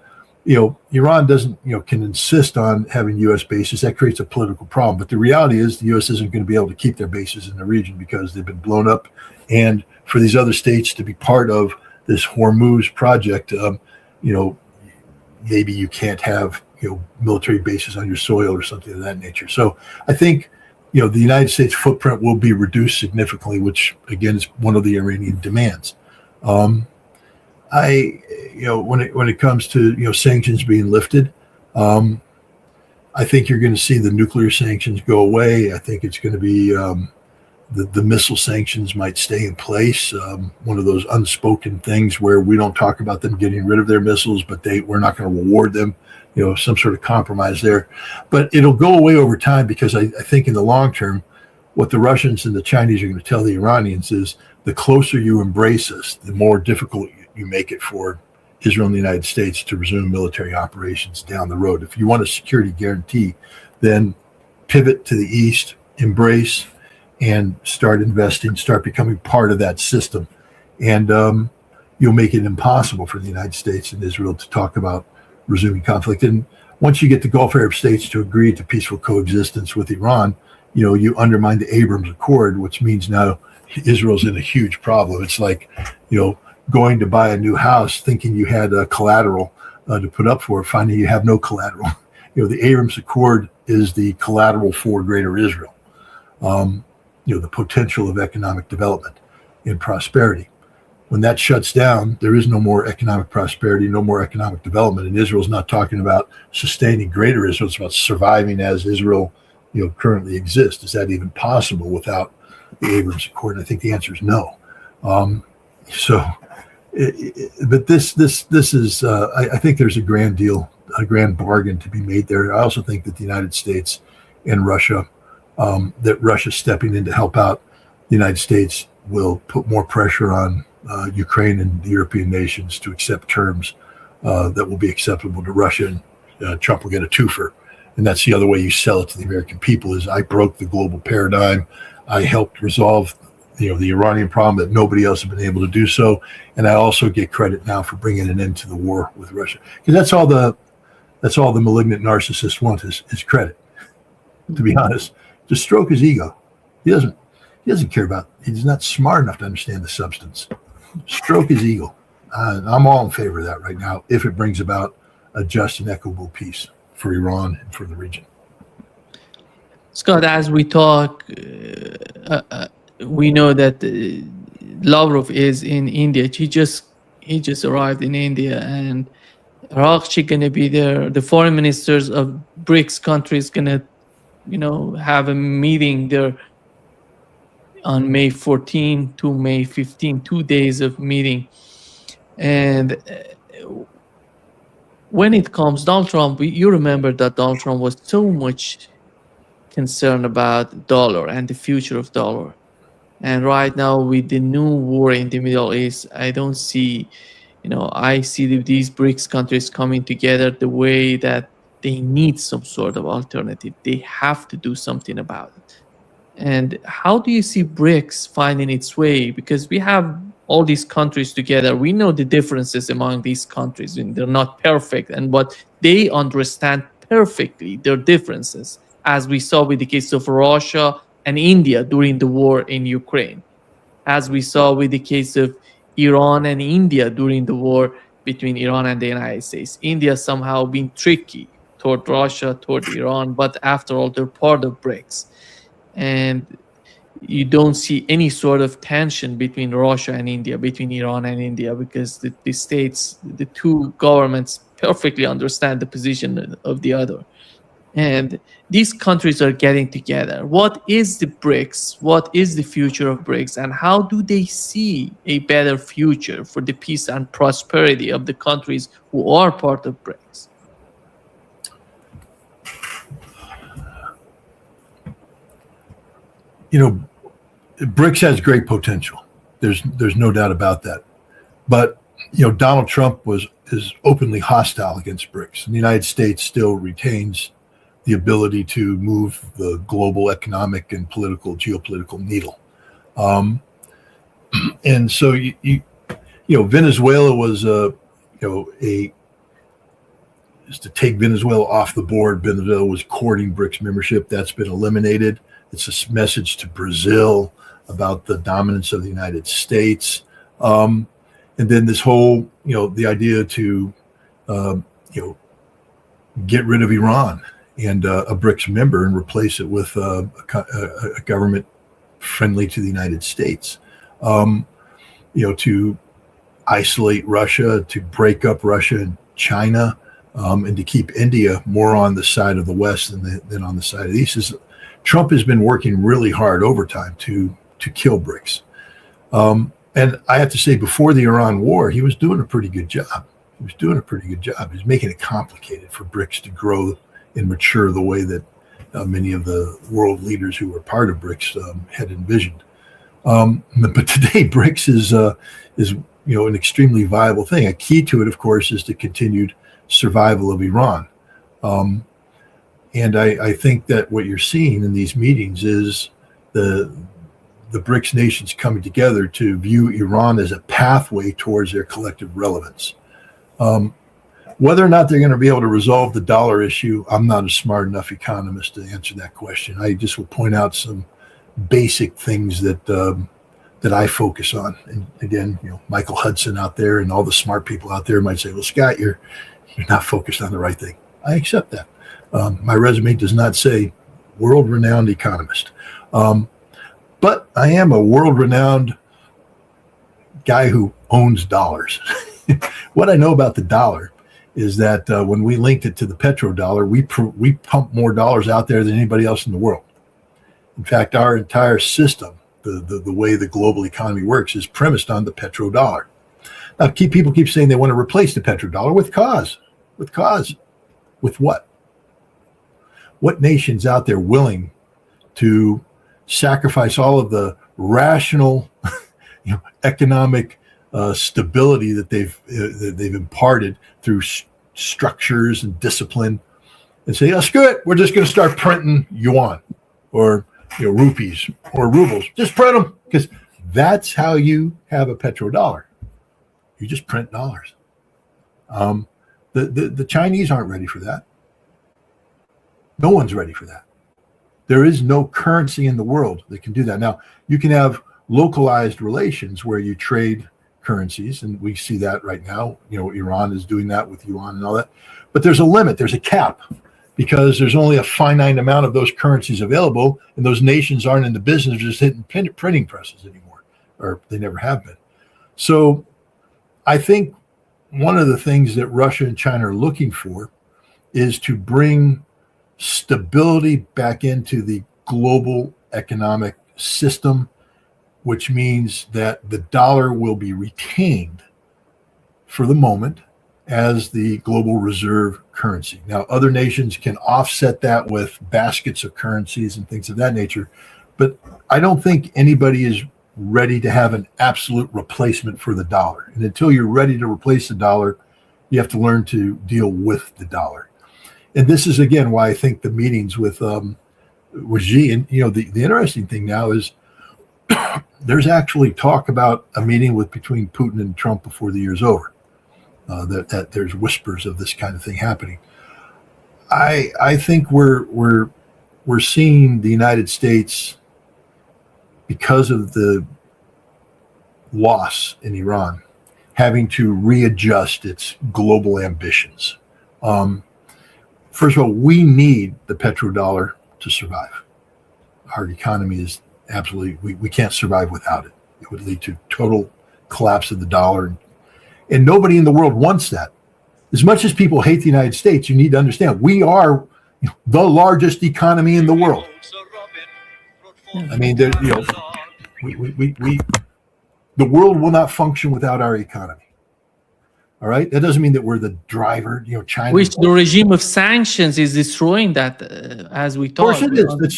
Iran doesn't, can insist on having U.S. bases. That creates a political problem. But the reality is the U.S. isn't going to be able to keep their bases in the region because they've been blown up. And for these other states to be part of this Hormuz project, maybe you can't have, military bases on your soil or something of that nature. So I think, the United States footprint will be reduced significantly, which again is one of the Iranian demands. When it comes to sanctions being lifted, I think you're going to see the nuclear sanctions go away. I think it's going to be the missile sanctions might stay in place. One of those unspoken things where we don't talk about them getting rid of their missiles, but we're not going to reward them. Some sort of compromise there, but it'll go away over time, because I think in the long term, what the Russians and the Chinese are going to tell the Iranians is the closer you embrace us, the more difficult you make it for Israel and the United States to resume military operations down the road. If you want a security guarantee, then pivot to the east, embrace, and start investing, start becoming part of that system. And you'll make it impossible for the United States and Israel to talk about resuming conflict. And once you get the Gulf Arab states to agree to peaceful coexistence with Iran, you undermine the Abrams Accord, which means now Israel's in a huge problem. It's like, going to buy a new house thinking you had a collateral to put up for it, finding you have no collateral. The Abrams Accord is the collateral for Greater Israel. The potential of economic development and prosperity. When that shuts down, there is no more economic prosperity, no more economic development. And Israel's not talking about sustaining greater Israel. It's about surviving as Israel, currently exists. Is that even possible without the Abraham Accord? And I think the answer is no. But this is, I think there's a grand bargain to be made there. I also think that the United States and Russia, that Russia stepping in to help out the United States will put more pressure on Ukraine and the European nations to accept terms that will be acceptable to Russia, and Trump will get a twofer. And that's the other way you sell it to the American people is I broke the global paradigm. I helped resolve the Iranian problem that nobody else has been able to do so. And I also get credit now for bringing an end to the war with Russia. Because that's all the malignant narcissist want is credit, to be honest. To stroke his ego. He doesn't care about, he's not smart enough to understand the substance. Stroke his ego. I'm all in favor of that right now if it brings about a just and equitable peace for Iran and for the region. Scott, as we talk, we know that Lavrov is in India. He just arrived in India, and Arakchi gonna be there. The foreign ministers of BRICS countries gonna, have a meeting there on May 14 to May 15, 2 days of meeting. And when it comes, Donald Trump, you remember that Donald Trump was so much concerned about dollar and the future of dollar. And right now with the new war in the Middle East, I don't see, I see these BRICS countries coming together the way that they need some sort of alternative. They have to do something about it. And how do you see BRICS finding its way? Because we have all these countries together. We know the differences among these countries, and they're not perfect. But they understand perfectly their differences, as we saw with the case of Russia and India during the war in Ukraine, as we saw with the case of Iran and India during the war between Iran and the United States. India somehow been tricky toward Russia, toward Iran, but after all, they're part of BRICS. And you don't see any sort of tension between Russia and India, between Iran and India, because the states, the two governments perfectly understand the position of the other. And these countries are getting together. What is the BRICS? What is the future of BRICS? And how do they see a better future for the peace and prosperity of the countries who are part of BRICS? BRICS has great potential. There's no doubt about that. But Donald Trump is openly hostile against BRICS, and the United States still retains the ability to move the global economic and geopolitical needle. And so Venezuela was to take Venezuela off the board. Venezuela was courting BRICS membership. That's been eliminated. It's a message to Brazil about the dominance of the United States. And then this whole, the idea to, get rid of Iran and a BRICS member and replace it with a government friendly to the United States, to isolate Russia, to break up Russia and China, and to keep India more on the side of the West than on the side of the East. Trump has been working really hard overtime to kill BRICS. And I have to say, before the Iran war, he was doing a pretty good job. He was making it complicated for BRICS to grow and mature the way that many of the world leaders who were part of BRICS had envisioned. But today, BRICS is an extremely viable thing. A key to it, of course, is the continued survival of Iran. And I think that what you're seeing in these meetings is the BRICS nations coming together to view Iran as a pathway towards their collective relevance. Whether or not they're going to be able to resolve the dollar issue, I'm not a smart enough economist to answer that question. I just will point out some basic things that I focus on. And again, Michael Hudson out there and all the smart people out there might say, well, Scott, you're not focused on the right thing. I accept that. My resume does not say world-renowned economist. But I am a world-renowned guy who owns dollars. What I know about the dollar is that when we linked it to the petrodollar, we pump more dollars out there than anybody else in the world. In fact, our entire system, the way the global economy works, is premised on the petrodollar. Now, people keep saying they want to replace the petrodollar with cause. With cause. With what? What nation's out there willing to sacrifice all of the rational, economic stability that they've imparted through structures and discipline, and say, "Oh, screw it, we're just going to start printing yuan or rupees or rubles. Just print them," because that's how you have a petrodollar. You just print dollars. The Chinese aren't ready for that. No one's ready for that. There is no currency in the world that can do that. Now, you can have localized relations where you trade currencies, and we see that right now. Iran is doing that with yuan and all that. But there's a limit. There's a cap, because there's only a finite amount of those currencies available, and those nations aren't in the business of just hitting printing presses anymore, or they never have been. So I think one of the things that Russia and China are looking for is to bring stability back into the global economic system, which means that the dollar will be retained for the moment as the global reserve currency. Now, other nations can offset that with baskets of currencies and things of that nature, but I don't think anybody is ready to have an absolute replacement for the dollar. And until you're ready to replace the dollar, you have to learn to deal with the dollar. And this is, again, why I think the meetings with Xi, and the interesting thing now is there's actually talk about a meeting between Putin and Trump before the year's over. That there's whispers of this kind of thing happening. I think we're seeing the United States, because of the loss in Iran, having to readjust its global ambitions. First of all, we need the petrodollar to survive. Our economy is absolutely, we can't survive without it. It would lead to total collapse of the dollar. And nobody in the world wants that. As much as people hate the United States, you need to understand we are the largest economy in the world. I mean, the world will not function without our economy. All right, that doesn't mean that we're the driver. China. Which the regime of sanctions is destroying that, as we talk. Of course it is. The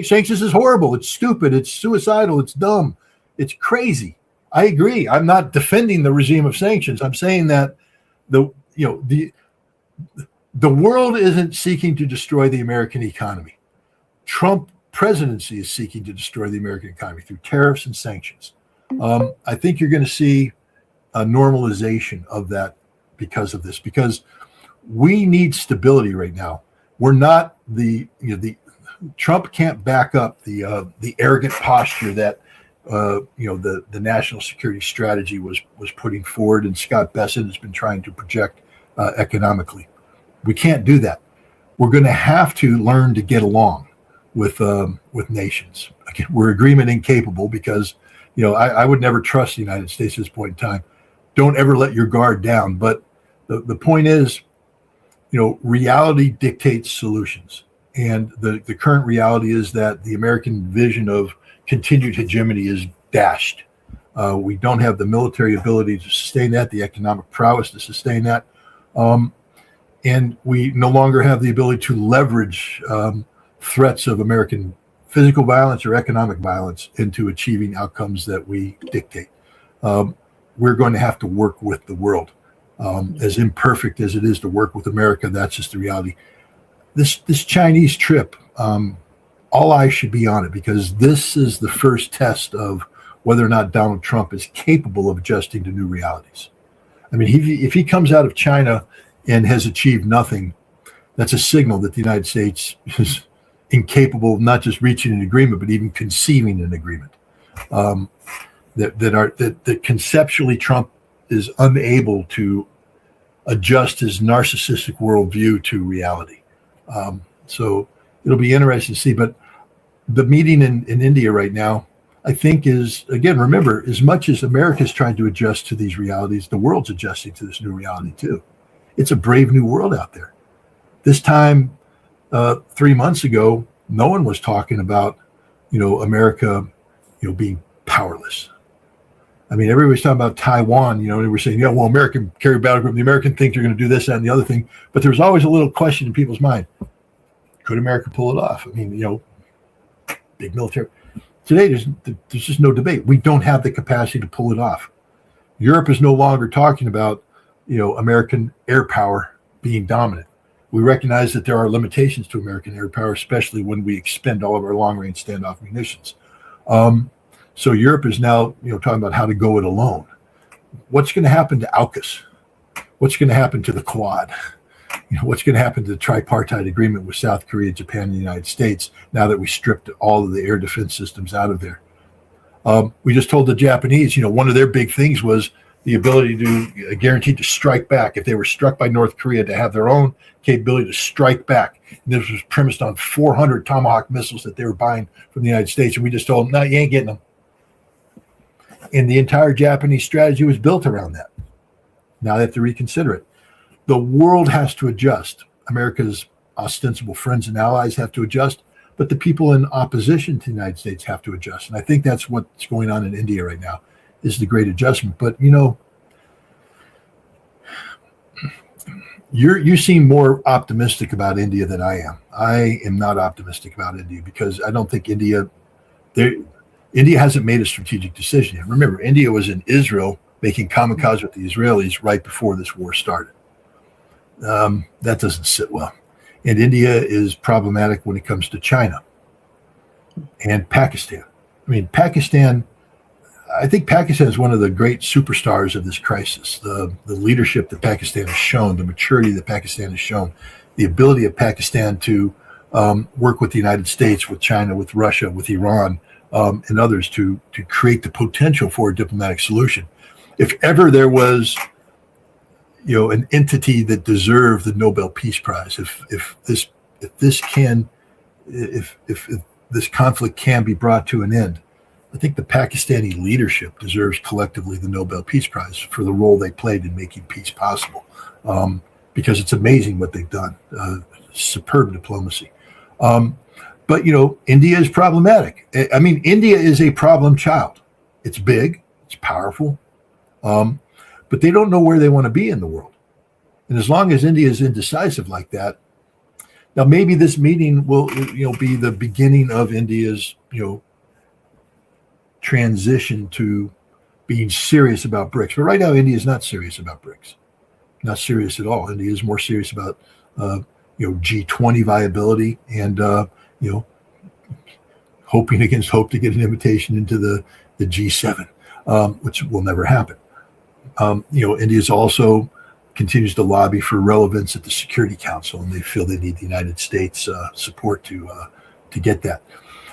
sanctions is horrible. It's stupid. It's suicidal. It's dumb. It's crazy. I agree. I'm not defending the regime of sanctions. I'm saying that the world isn't seeking to destroy the American economy. Trump presidency is seeking to destroy the American economy through tariffs and sanctions. I think you're going to see a normalization of that because of this, because we need stability right now. We're not the Trump can't back up the arrogant posture that the national security strategy was putting forward, and Scott Bessent has been trying to project economically. We can't do that. We're going to have to learn to get along with nations. Again, we're agreement incapable because I would never trust the United States at this point in time. Don't ever let your guard down. But the point is, reality dictates solutions. And the current reality is that the American vision of continued hegemony is dashed. We don't have the military ability to sustain that, the economic prowess to sustain that. And we no longer have the ability to leverage threats of American physical violence or economic violence into achieving outcomes that we dictate. We're going to have to work with the world. As imperfect as it is to work with America, that's just the reality. This Chinese trip, all eyes should be on it, because this is the first test of whether or not Donald Trump is capable of adjusting to new realities. I mean, if he comes out of China and has achieved nothing, that's a signal that the United States is incapable of not just reaching an agreement, but even conceiving an agreement. That conceptually Trump is unable to adjust his narcissistic worldview to reality. So it'll be interesting to see. But the meeting in India right now, I think is, again, remember, as much as America's trying to adjust to these realities, the world's adjusting to this new reality too. It's a brave new world out there. This time, 3 months ago, no one was talking about, America, being powerless. I mean, everybody's talking about Taiwan, they were saying, well, American carrier battle group, the American think they're going to do this, that, and the other thing. But there was always a little question in people's mind. Could America pull it off? I mean, big military. Today, there's just no debate. We don't have the capacity to pull it off. Europe is no longer talking about, American air power being dominant. We recognize that there are limitations to American air power, especially when we expend all of our long-range standoff munitions. So Europe is now, talking about how to go it alone. What's going to happen to AUKUS? What's going to happen to the Quad? What's going to happen to the tripartite agreement with South Korea, Japan, and the United States now that we stripped all of the air defense systems out of there? We just told the Japanese, one of their big things was the ability to guarantee to strike back. If they were struck by North Korea, to have their own capability to strike back. And this was premised on 400 Tomahawk missiles that they were buying from the United States. And we just told them, no, you ain't getting them. And the entire Japanese strategy was built around that. Now they have to reconsider it. The world has to adjust. America's ostensible friends and allies have to adjust, but the people in opposition to the United States have to adjust. And I think that's what's going on in India right now, is the great adjustment. But, you seem more optimistic about India than I am. I am not optimistic about India because I don't think India hasn't made a strategic decision yet. Remember, India was in Israel making kamikaze with the Israelis right before this war started. That doesn't sit well. And India is problematic when it comes to China and Pakistan. I mean, I think Pakistan is one of the great superstars of this crisis. The leadership that Pakistan has shown, the maturity that Pakistan has shown, the ability of Pakistan to work with the United States, with China, with Russia, with Iran, and others to create the potential for a diplomatic solution. If ever there was, an entity that deserved the Nobel Peace Prize, if this conflict can be brought to an end, I think the Pakistani leadership deserves collectively the Nobel Peace Prize for the role they played in making peace possible, because it's amazing what they've done. Superb diplomacy. But, India is problematic. I mean, India is a problem child. It's big, it's powerful, but they don't know where they want to be in the world. And as long as India is indecisive like that, now maybe this meeting will, be the beginning of India's, transition to being serious about BRICS. But right now, India is not serious about BRICS. Not serious at all. India is more serious about, G20 viability and, hoping against hope to get an invitation into the G7, which will never happen. India's also continues to lobby for relevance at the Security Council, and they feel they need the United States support to get that.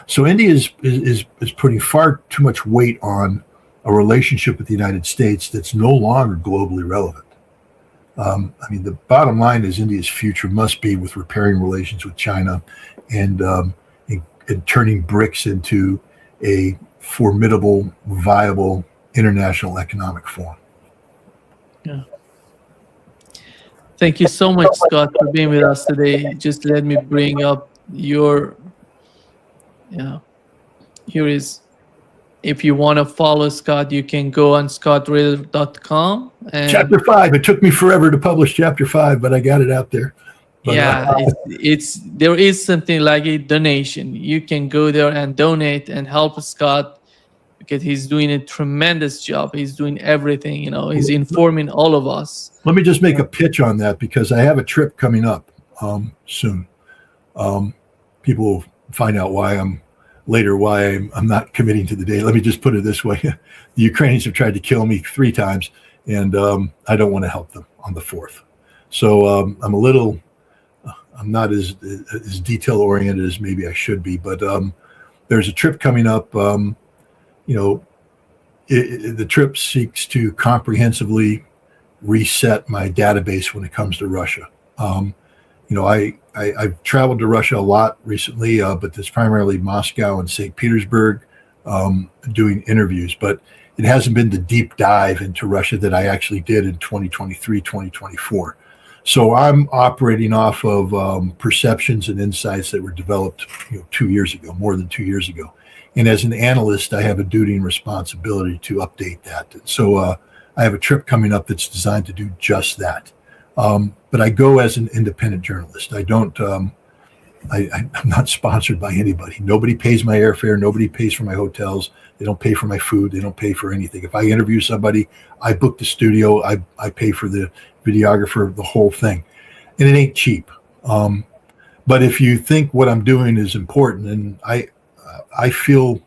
So India is putting far too much weight on a relationship with the United States that's no longer globally relevant. The bottom line is India's future must be with repairing relations with China and turning BRICS into a formidable, viable international economic forum. Yeah. Thank you so much, Scott, for being with us today. Just let me bring up here is, if you want to follow Scott, you can go on scottritter.com. Chapter 5. It took me forever to publish Chapter 5, but I got it out there. But, there is something like a donation. You can go there and donate and help Scott, because he's doing a tremendous job. He's doing everything, he's informing all of us. Let me just make a pitch on that, because I have a trip coming up soon. People will find out why I'm not committing to the day. Let me just put it this way. The Ukrainians have tried to kill me 3 times, and I don't want to help them on the 4th. So I'm not as detail oriented as maybe I should be, but there's a trip coming up. The trip seeks to comprehensively reset my database when it comes to Russia. I've traveled to Russia a lot recently, but it's primarily Moscow and St. Petersburg. doing interviews, but it hasn't been the deep dive into Russia that I actually did in 2023, 2024. So I'm operating off of perceptions and insights that were developed 2 years ago, more than 2 years ago. And as an analyst, I have a duty and responsibility to update that. And so I have a trip coming up that's designed to do just that. But I go as an independent journalist. I don't. I'm not sponsored by anybody. Nobody pays my airfare. Nobody pays for my hotels. They don't pay for my food. They don't pay for anything. If I interview somebody, I book the studio. I pay for the videographer, the whole thing. And it ain't cheap. But if you think what I'm doing is important, and I feel,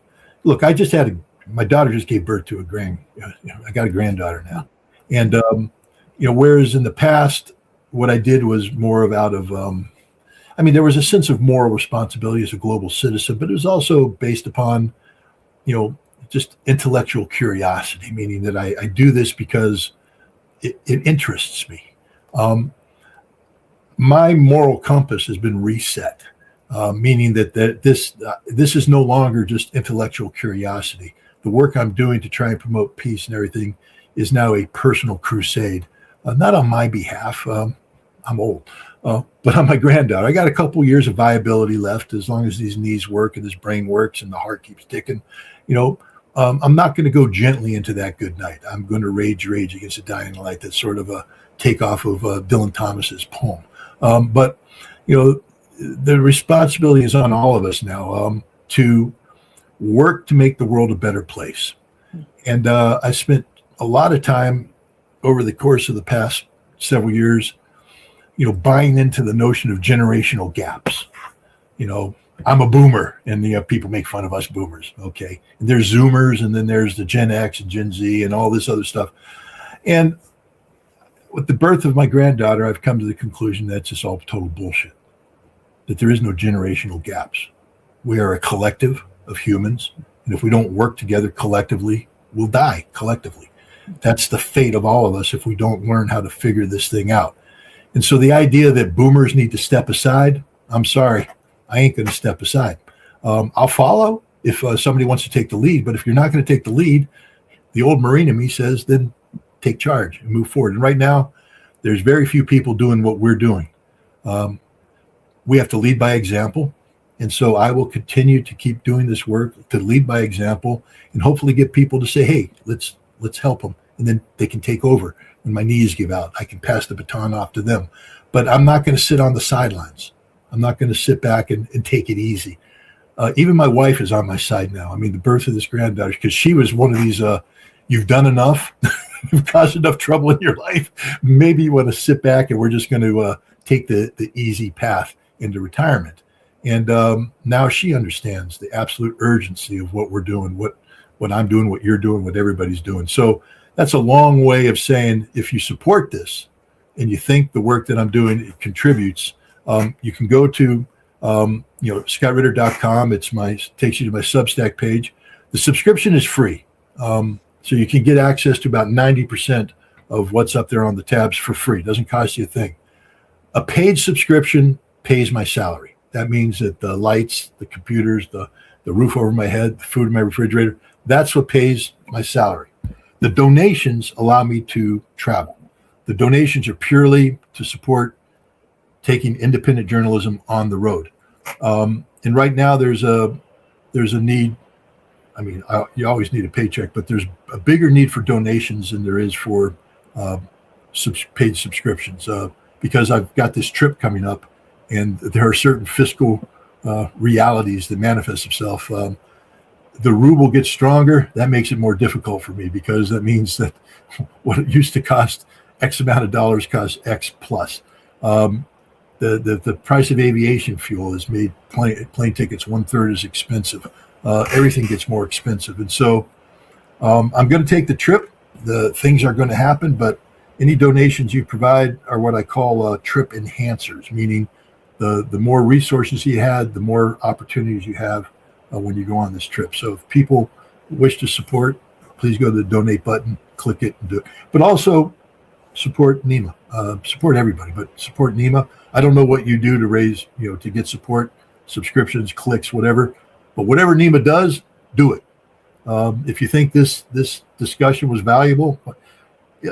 look, my daughter just gave birth to I got a granddaughter now. And, whereas in the past, what I did was more of there was a sense of moral responsibility as a global citizen, but it was also based upon, just intellectual curiosity, meaning that I do this because it interests me. My moral compass has been reset, meaning that this is no longer just intellectual curiosity. The work I'm doing to try and promote peace and everything is now a personal crusade, not on my behalf. I'm old. But on my granddaughter. I got a couple years of viability left as long as these knees work and this brain works and the heart keeps ticking. I'm not going to go gently into that good night. I'm going to rage against a dying light. That's sort of a takeoff of Dylan Thomas's poem. But the responsibility is on all of us now to work to make the world a better place. And I spent a lot of time over the course of the past several years buying into the notion of generational gaps. I'm a boomer, and people make fun of us boomers. Okay, and there's Zoomers, and then there's the Gen X and Gen Z, and all this other stuff. And with the birth of my granddaughter, I've come to the conclusion that it's just all total bullshit. That there is no generational gaps. We are a collective of humans, and if we don't work together collectively, we'll die collectively. That's the fate of all of us if we don't learn how to figure this thing out. And so the idea that boomers need to step aside, I'm sorry, I ain't going to step aside. I'll follow if somebody wants to take the lead, but if you're not going to take the lead, the old Marine in me says, then take charge and move forward. And right now, there's very few people doing what we're doing. We have to lead by example. And so I will continue to keep doing this work to lead by example and hopefully get people to say, hey, let's help them. And then they can take over. When my knees give out, I can pass the baton off to them. But I'm not going to sit on the sidelines. I'm not going to sit back and take it easy. Even my wife is on my side now. I mean, the birth of this granddaughter, because she was one of these, you've done enough, you've caused enough trouble in your life. Maybe you want to sit back and we're just going to take the easy path into retirement. And now she understands the absolute urgency of what we're doing, what I'm doing, what you're doing, what everybody's doing. So that's a long way of saying, if you support this and you think the work that I'm doing it contributes, you can go to scottritter.com. Takes you to my Substack page. The subscription is free, so you can get access to about 90% of what's up there on the tabs for free. It doesn't cost you a thing. A paid subscription pays my salary. That means that the lights, the computers, the roof over my head, the food in my refrigerator, that's what pays my salary. The donations allow me to travel. The donations are purely to support taking independent journalism on the road. And right now there's a need. I mean, you always need a paycheck, but there's a bigger need for donations than there is for paid subscriptions because I've got this trip coming up and there are certain fiscal realities that manifest themselves. The ruble gets stronger. That makes it more difficult for me because that means that what it used to cost X amount of dollars costs X plus. The price of aviation fuel has made plane tickets 1/3 as expensive. Everything gets more expensive. And so I'm going to take the trip. The things are going to happen, but any donations you provide are what I call trip enhancers, meaning the more resources you had, the more opportunities you have when you go on this trip. So if people wish to support, please go to the donate button, click it and do it. But also support NEMA, support everybody, but support NEMA. I don't know what you do to raise, to get support, subscriptions, clicks, whatever, but whatever NEMA does, do it. If you think this discussion was valuable,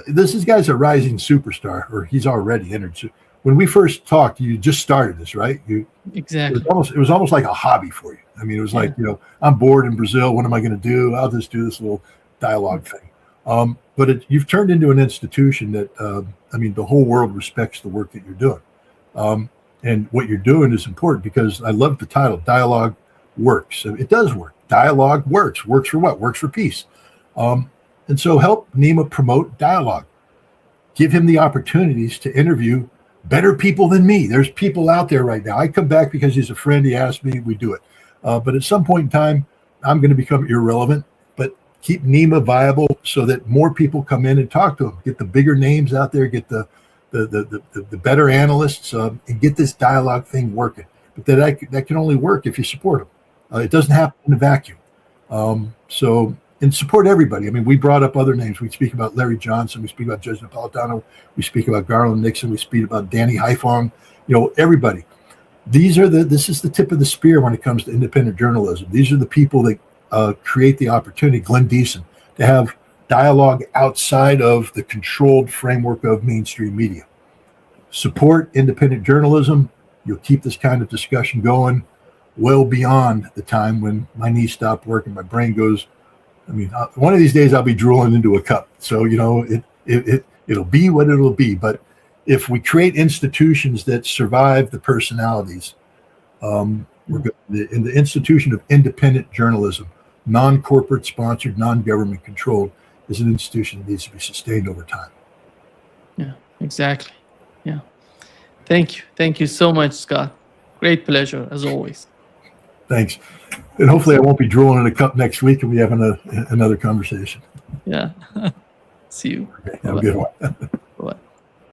this guy's a rising superstar, or he's already entered. So when we first talked, you just started this, right? Exactly. It was almost like a hobby for you. I mean, it was like, I'm bored in Brazil. What am I going to do? I'll just do this little dialogue thing. But you've turned into an institution that, I mean, the whole world respects the work that you're doing. And what you're doing is important, because I love the title, Dialogue Works. It does work. Dialogue works. Works for what? Works for peace. And so help Nima promote dialogue. Give him the opportunities to interview better people than me. There's people out there right now. I come back because he's a friend. He asked me, we do it. But at some point in time, I'm going to become irrelevant. But keep Nima viable so that more people come in and talk to him. Get the bigger names out there. Get the better analysts, and get this dialogue thing working. But that can only work if you support them. It doesn't happen in a vacuum. And support everybody. I mean, we brought up other names. We speak about Larry Johnson. We speak about Judge Napolitano. We speak about Garland Nixon. We speak about Danny Haiphong. Everybody. This is the tip of the spear when it comes to independent journalism. These are the people that create the opportunity, Glenn Deason, to have dialogue outside of the controlled framework of mainstream media. Support independent journalism. You'll keep this kind of discussion going well beyond the time when my knees stop working, my brain goes. I mean, one of these days I'll be drooling into a cup. So, it'll be what it'll be. But if we create institutions that survive the personalities, we're good. In the institution of independent journalism, non-corporate sponsored, non-government controlled, is an institution that needs to be sustained over time. Yeah, exactly. Yeah. Thank you. Thank you so much, Scott. Great pleasure, as always. Thanks. And hopefully I won't be drooling in a cup next week and we have another conversation. Yeah. See you. Okay, have a good one.